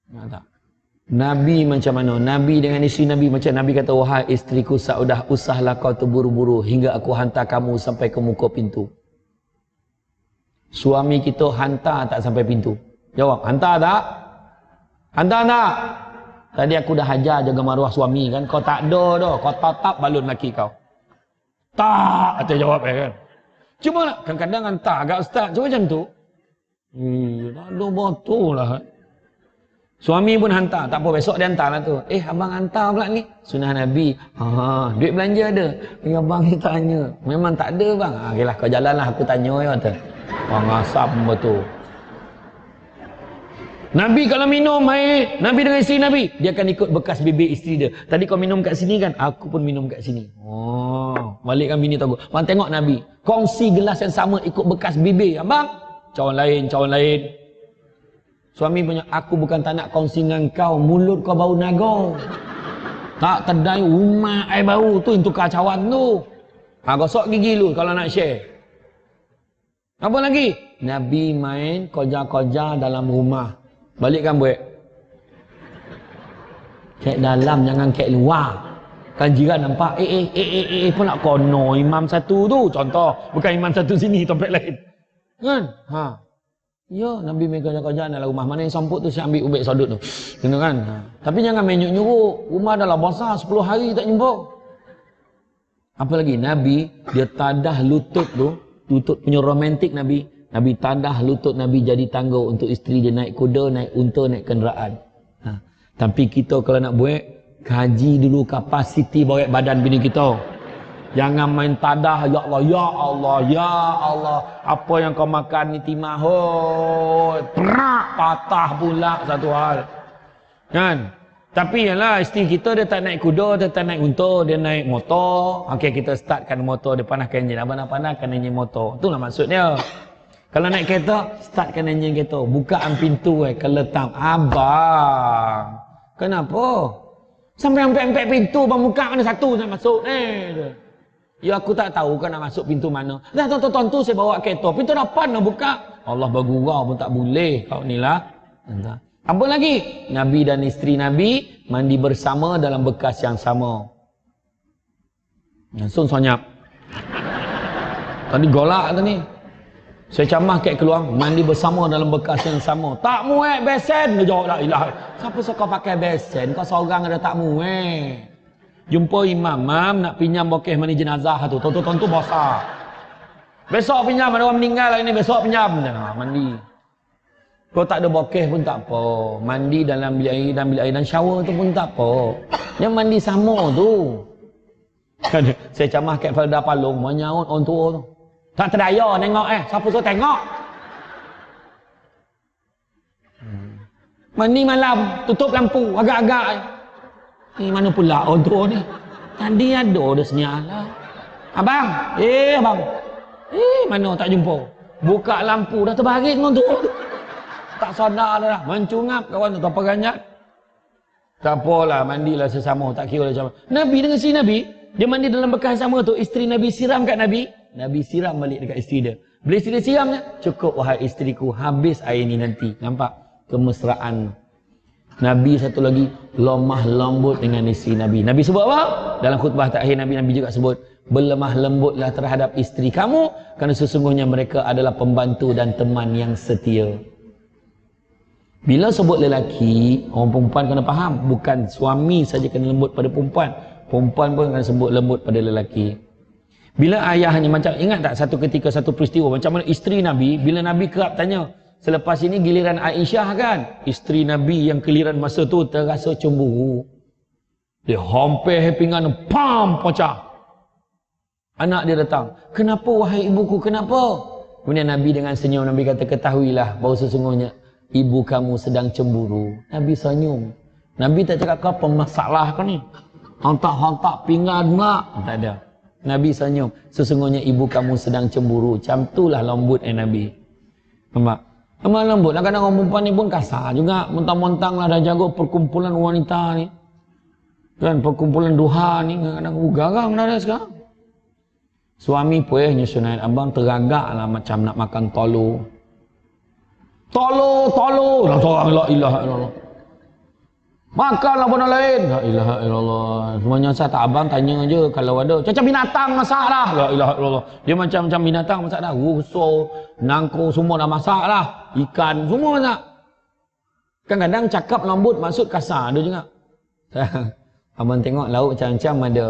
Nampak tak? Nabi macam mana? Nabi dengan isteri Nabi macam Nabi kata, wahai isteriku Saudah, usahlah kau terburu-buru hingga aku hantar kamu sampai ke muka pintu. Suami kita hantar tak sampai pintu? Jawab, hantar tak? Hantar tak? Tadi aku dah hajar jaga maruah suami kan. Kau tak ada dah. Kau tatap balun laki kau. Tak, atau jawab kan. Cuma lah, kadang-kadang hantar agak ustaz. Cuma macam tu. Tak ada betul lah. Suami pun hantar. Tak apa, besok dia hantar lah tu. Abang hantar pula ni. Sunnah Nabi. Duit belanja ada. Abang ni tanya. Memang tak ada bang. Okeylah, kau jalan lah. Aku tanya ya. Orang asap betul. Nabi kalau minum air, Nabi dengan isteri Nabi, dia akan ikut bekas bibir isteri dia. Tadi kau minum kat sini kan, aku pun minum kat sini. Balikkan bini tahu. Abang tengok Nabi. Kongsi gelas yang sama ikut bekas bibir. Abang, cawan lain. Suami punya, aku bukan tak nak kongsi dengan kau, mulut kau bau naga. Tak terdai umat air bau tu, yang tukar cawan tu. Gosok gigi lu kalau nak share. Apa lagi? Nabi main koja-koja dalam rumah. Balikkan buat. Kek dalam, jangan kek luar. Kan jiran nampak, pun nak kono imam satu tu. Contoh, bukan imam satu sini, topik lain. Kan? Ya, Nabi main koja-koja dalam rumah. Mana yang samput tu saya ambil ubek sodut tu. Kena kan? Tapi jangan main nyuk-nyuruk. Rumah dah lah basah 10 hari tak jumpa. Apa lagi? Nabi, dia tadah lutut tu. Lutut punya romantik Nabi. Nabi tadah lutut Nabi jadi tangga untuk isteri dia naik kuda, naik unta, naik kenderaan. Tapi kita kalau nak buat, kaji dulu kapasiti bawa badan bini kita. Jangan main tadah, ya Allah, ya Allah, ya Allah. Apa yang kau makan ni timah, perak, patah pula satu hal. Kan? Tapi yalah, isteri kita dia tak naik kuda, dia tak naik unta, dia naik motor. Okey, kita startkan motor, dia panaskan enjin. Abang nak panaskan enjin motor. Itulah maksudnya. Kalau naik kereta, startkan enjin kereta. Bukaan pintu keletam. Abang, kenapa? Sampai empek pintu, bang buka mana satu nak masuk ni. Ya aku tak tahu kan nak masuk pintu mana. Dah tonton tu saya bawa kereta. Pintu depan nak buka. Allah bergurau pun tak boleh. Kau ni lah. Apa lagi? Nabi dan isteri Nabi mandi bersama dalam bekas yang sama. Langsung sonyap. Tadi golak tu ni. Saya camah kat keluar, mandi bersama dalam bekas yang sama. Tak muat besen. Dia jawab, la ilah. Siapa suka pakai besen? Kau seorang ada tak muat. Jumpa imam, nak pinjam bokeh mandi jenazah tu. Tonton basah. Besok pinjam, ada orang meninggal hari ni, besok pinjam. Mandi. Kalau tak ada bokeh pun tak apa. Mandi dalam bilik air dan shower tu pun tak apa. Yang mandi sama tu. Kan saya camah kat Felda Palung, menyaut orang tua tu. Tak terdaya tengok siapa suruh tengok. Mandi malam, tutup lampu agak-agak. Mana pula orang tua ni? Tadi ada senyala. Abang, abang. Mana tak jumpa. Buka lampu dah terbaring orang tua tu. Tak sadar dah. Mencungap kawan tu apa ganjat. Tak apalah, mandilah sesama, tak kira macam mana. Nabi dengan si Nabi, dia mandi dalam bekas sama tu, isteri Nabi siram kat Nabi. Nabi siram balik dekat isteri dia. Bila isteri dia siramnya, cukup wahai isteriku, habis air ni nanti. Nampak? Kemesraan. Nabi satu lagi lemah lembut dengan isteri Nabi. Nabi sebut apa? Dalam khutbah terakhir Nabi juga sebut, berlemah lembutlah terhadap isteri kamu kerana sesungguhnya mereka adalah pembantu dan teman yang setia. Bila sebut lelaki, orang perempuan kena faham, bukan suami saja kena lembut pada perempuan, perempuan pun kena sebut lembut pada lelaki. Bila ayahnya macam, ingat tak satu ketika satu peristiwa macam mana isteri Nabi, bila Nabi kerap tanya, selepas ini giliran Aisyah kan, isteri Nabi yang giliran masa tu terasa cemburu. Dia hampir pinggan pam pecah. Anak dia datang, kenapa wahai ibuku, kenapa? Kemudian Nabi dengan senyum, Nabi kata, ketahuilah bahawa sesungguhnya ibu kamu sedang cemburu. Nabi senyum. Nabi tak cakap apa masalah kau ni, hantak-hantak pinggan mak, tak ada. Nabi senyum, sesungguhnya ibu kamu sedang cemburu. Macam itulah lembut Nabi. Nampak? Lemah lembut. Kadang-kadang orang perempuan ni pun kasar juga, mentang-mentang lah dah jaga perkumpulan wanita ni kan, perkumpulan duha ni, kadang-kadang garang dah ada sekarang. Suami pun nyusun ayat abang teragak lah macam nak makan tolo. Tolo. Dah seorang la ilaha illallah. Makanlah benda lain. La ilaha illallah. Semuanya saya tak abang tanya je kalau ada. Macam binatang masak lah. La ilaha illallah. Dia macam binatang masak dah. Rusuh, nangko semua dah masak lah. Ikan semua masak. Kadang-kadang cakap lembut maksud kasar ada juga. Abang tengok lauk macam-macam ada.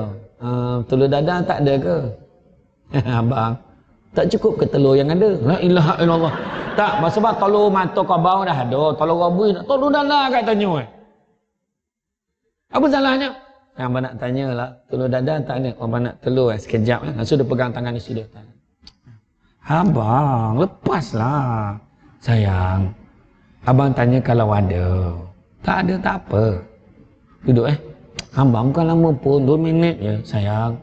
Telur dadah tak ada ke? Abang, tak cukup ke telur yang ada? La ilaha illallah. Tak, sebab telur mata kabau dah ada. Telur rabui, telur dadah katanya. Apa salahnya? Abang nak tanya lah, telur dadah tak ada. Abang nak telur sekejap. Langsung dia pegang tangan isteri dia. Abang, lepaslah. Sayang, abang tanya kalau ada. Tak ada, tak apa. Duduk Abang bukan lama pun, 2 minit je. Sayang,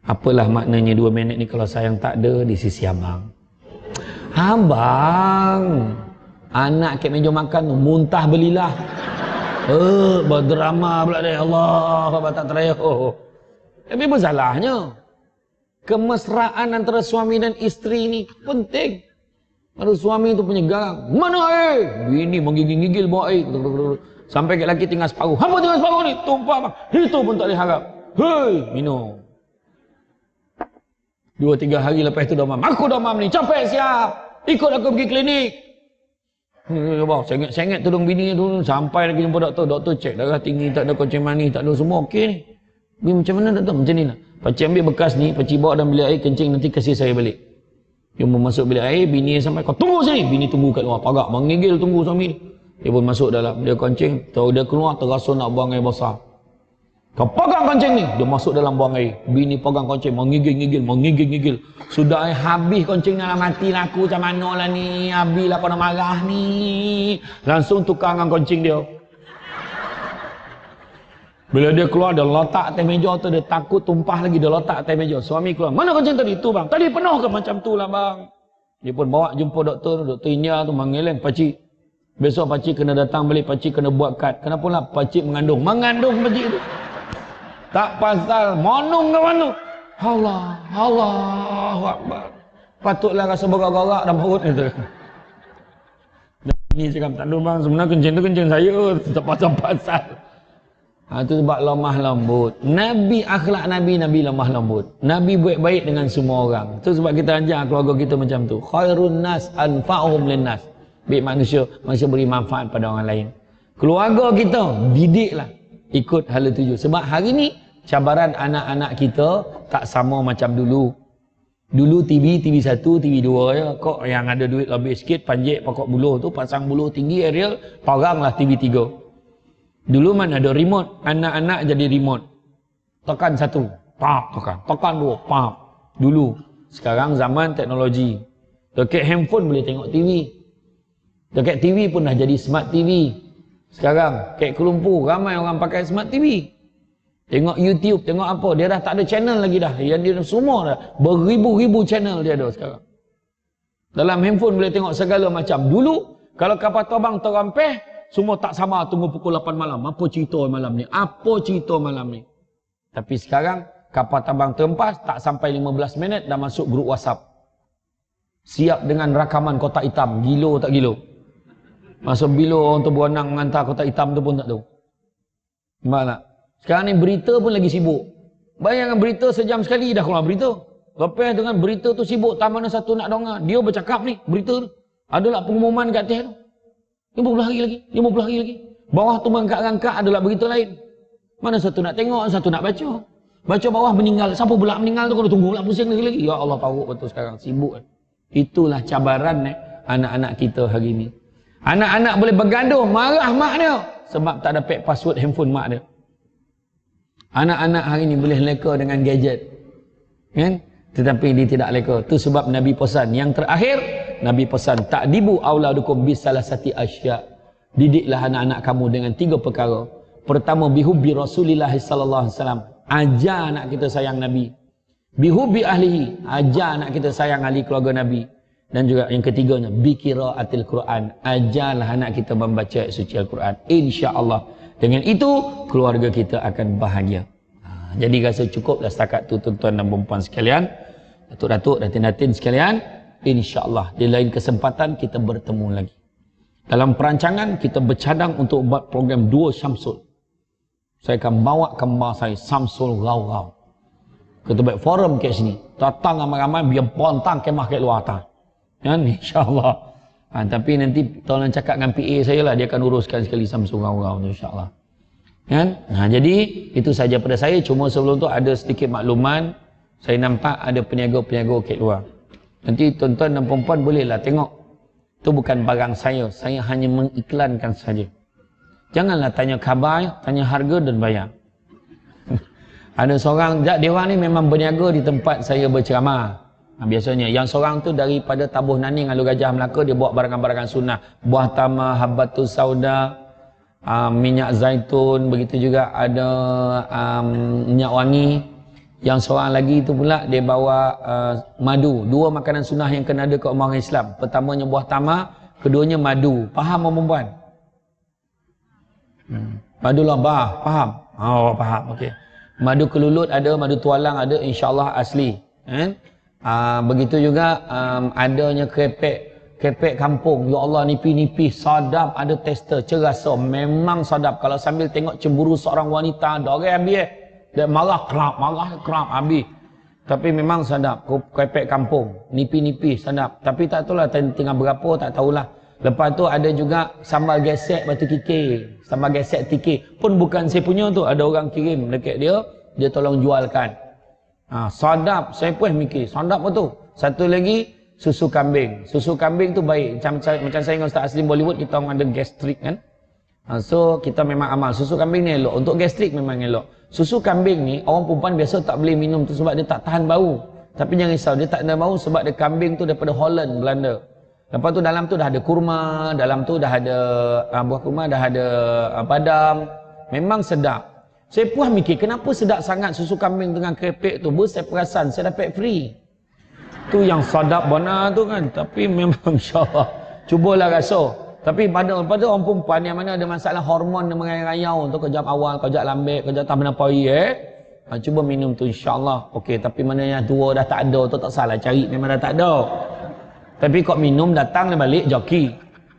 apalah maknanya 2 minit ni kalau sayang tak ada di sisi abang. Abang, anak kat meja makan tu muntah belilah. Berdrama pula dia. Allah, apa tak teraya. Tapi apa salahnya? Kemesraan antara suami dan isteri ni penting. Kalau suami tu punya garang, mana bini menggigil-gigil bawa air. Sampai kat lelaki tinggal separuh. Hampa tinggal separuh ni, tumpah bang. Itu pun tak boleh harap. Hei, minum. 2-3 hari lepas tu demam. Aku demam ni, capek siap. Ikut aku pergi klinik. Sengit-sengit tudung bini tu. Sampai lagi jumpa doktor. Doktor cek darah tinggi, tak ada kencing manis, tak ada semua. Okey ni. Bini macam mana doktor? Macam ni lah. Pakcik ambil bekas ni, pakcik bawa dalam bilik air, kencing nanti kasih saya balik. Jumpa masuk bilik air, bini sampai, kau tunggu sini. Bini tunggu kat luar, pagak menggigil tunggu suami ni. Dia pun masuk dalam, dia kencing, tahu dia keluar terasa nak buang air besar. Kau pegang kencing ni, dia masuk dalam buang air. Bini pegang kencing, menggigil. Sudah habis kencing dalam mati lah aku, macam mana lah ni, habis lah kau nak marah ni. Langsung tukar dengan kencing dia. Bila dia keluar, dia letak atas meja tu, dia takut tumpah lagi, dia letak atas meja. Suami keluar, mana kencing tadi? Tu bang, tadi penuh ke? Macam tu lah bang. Dia pun bawa jumpa doktor India tu, manggilin, pakcik. Besok pakcik kena datang balik, pakcik kena buat kad. Kenapa lah pakcik mengandung pakcik tu. Tak pasal monung ke mana. Allahu Akbar. Patutlah rasa bergerak-gerak dalam perut itu. Ini cakap tak ada bang, sebenarnya kencing tu kencing saya, tak pasal-pasal. Itu sebab lemah lembut. Nabi, akhlak Nabi lemah lembut. Nabi baik-baik dengan semua orang. Itu sebab kita ajar keluarga kita macam tu. Khairun nas anfa'uhum linnas. Baik manusia beri manfaat pada orang lain. Keluarga kita didiklah ikut hala tuju. Sebab hari ni cabaran anak-anak kita tak sama macam dulu. Dulu TV 1, TV 2 ya. Kok yang ada duit lebih sikit, panjek pokok buluh tu, pasang buluh tinggi aerial, paranglah TV 3. Dulu mana ada remote, anak-anak jadi remote. Tekan 1, pap, tekan 2, pap. Dulu. Sekarang zaman teknologi. Dekat handphone boleh tengok TV. Dekat TV pun dah jadi smart TV. Sekarang, kat Kuala Lumpur, ramai orang pakai smart TV. Tengok YouTube, tengok apa. Dia dah tak ada channel lagi dah. Yang dia semua dah. Beribu-ribu channel dia ada sekarang. Dalam handphone boleh tengok segala macam. Dulu, kalau kapal terbang terampeh, semua tak sama tunggu pukul 8 malam. Apa cerita malam ni? Apa cerita malam ni? Tapi sekarang, kapal terbang terempas, tak sampai 15 minit, dah masuk grup WhatsApp. Siap dengan rakaman kotak hitam. Gilo tak gilo? Masa bila orang tu berenang menghantar kotak hitam tu pun tak tahu. Nampak tak? Sekarang ni berita pun lagi sibuk. Bayangkan berita sejam sekali dah keluar berita. Lepas tu kan berita tu sibuk, tak mana satu nak dengar. Dia bercakap ni, berita tu. Adalah pengumuman kat atas tu. 50 hari lagi, 50 hari lagi. Bawah tu mengangkat-angkat adalah berita lain. Mana satu nak tengok, satu nak baca. Baca bawah meninggal. Siapa pula meninggal tu, kena tunggu pula pusing lagi. Ya Allah, paruk betul sekarang. Sibuk. Itulah cabaran anak-anak kita hari ni. Anak-anak boleh bergaduh, marah mak dia. Sebab tak dapat password handphone mak dia. Anak-anak hari ni boleh leka dengan gadget. Kan? Tetapi dia tidak leka. Itu sebab Nabi pesan. Yang terakhir, Nabi pesan, ta'dibu auladukum bisalasati asya. Didiklah anak-anak kamu dengan 3 perkara. Pertama, bihubbi Rasulillah sallallahu alaihi wasallam. Ajar anak kita sayang Nabi. Bihubbi ahlihi. Ajar anak kita sayang ahli keluarga Nabi. Dan juga yang ketiganya, biqiraatil Quran. Ajarlah anak kita membaca suci Al-Quran. InsyaAllah. Dengan itu, keluarga kita akan bahagia. Jadi rasa cukuplah setakat tu tuan-tuan dan puan sekalian. Datuk-datuk, datin-datin sekalian. InsyaAllah di lain kesempatan kita bertemu lagi. Dalam perancangan kita bercadang untuk buat program 2 Syamsul. Saya akan bawa kembar saya Syamsul Rau-Rau. Kita buat forum kat sini. Datang ramai-ramai biar pontang kemah kat luar atas. Kan? InsyaAllah. Tapi nanti tolong cakap dengan PA saya lah. Dia akan uruskan sekali Syamsul Rau-Rau. InsyaAllah. Kan? Jadi itu saja pada saya. Cuma sebelum tu ada sedikit makluman. Saya nampak ada peniaga-peniaga kat luar. Nanti tuan-tuan dan perempuan bolehlah tengok. Itu bukan barang saya. Saya hanya mengiklankan saja. Janganlah tanya khabar, tanya harga dan bayar. Ada seorang, dia orang ni memang berniaga di tempat saya berceramah. Biasanya, yang seorang tu daripada Tabuh Naning, Alur Gajah Melaka, dia buat barang-barang sunnah. Buah tamar, habbatus sauda, minyak zaitun, begitu juga ada minyak wangi. Yang seorang lagi itu pula dia bawa madu. 2 makanan sunnah yang kena ada ke orang Islam. Pertamanya buah tamar, keduanya madu. Faham perempuan? Madu labah, faham? Oh, faham. Okey. Madu kelulut ada, madu tualang ada, insya-Allah asli. Begitu juga adanya krepek kampung. Ya Allah, nipis-nipis, sadap, ada tester, cerasa, memang sadap. Kalau sambil tengok cemburu seorang wanita, dorang habis. Dia marah kerap habis. Tapi memang sadap, krepek kampung, nipis-nipis sadap. Tapi tak tahulah tinggal berapa, tak tahulah. Lepas tu ada juga sambal gesek batu kikir, sambal gesek tikir. Pun bukan saya punya tu, ada orang kirim dekat dia, dia tolong jualkan. Sadap, saya pun mikir, sadap betul. Satu lagi, susu kambing. Susu kambing tu baik. Macam saya dengan Ustaz Aslim Bollywood, kita orang ada gastrik kan. So kita memang amal. Susu kambing ni elok. Untuk gastrik memang elok. Susu kambing ni, orang perempuan biasa tak boleh minum tu sebab dia tak tahan bau. Tapi jangan risau, dia tak tahan bau sebab dia kambing tu daripada Holland, Belanda. Lepas tu dalam tu dah ada kurma, dalam tu dah ada buah kurma, dah ada padam. Memang sedap. Saya puas mikir, kenapa sedap sangat susu kambing dengan krepek tu? Saya perasan, saya dapat free. Tu yang sadap benar tu kan. Tapi memang insyaAllah, cubalah rasa. Tapi pada orang perempuan yang mana ada masalah hormon yang merayau tu, kejap awal, kejap lambek, kejap tak menapoi cuba minum tu insya-Allah. Okey, tapi mana yang tua dah tak ada tu tak salah cari, memang dah tak ada. Tapi kok minum datang dan balik joki.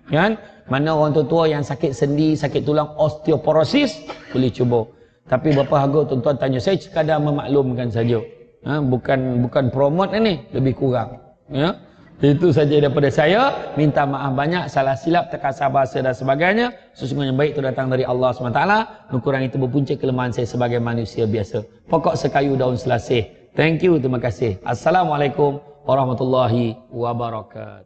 Kan? Mana orang tua yang sakit sendi, sakit tulang, osteoporosis, boleh cuba. Tapi berapa harga tuan-tuan tanya, saya sekadar memaklumkan saja. Bukan promote ni, lebih kurang. Ya. Itu saja daripada saya. Minta maaf banyak, salah silap, terkasar bahasa dan sebagainya. Sesungguhnya baik itu datang dari Allah SWT. Kurang itu berpunca kelemahan saya sebagai manusia biasa. Pokok sekayu daun selasih. Thank you, terima kasih. Assalamualaikum warahmatullahi wabarakatuh.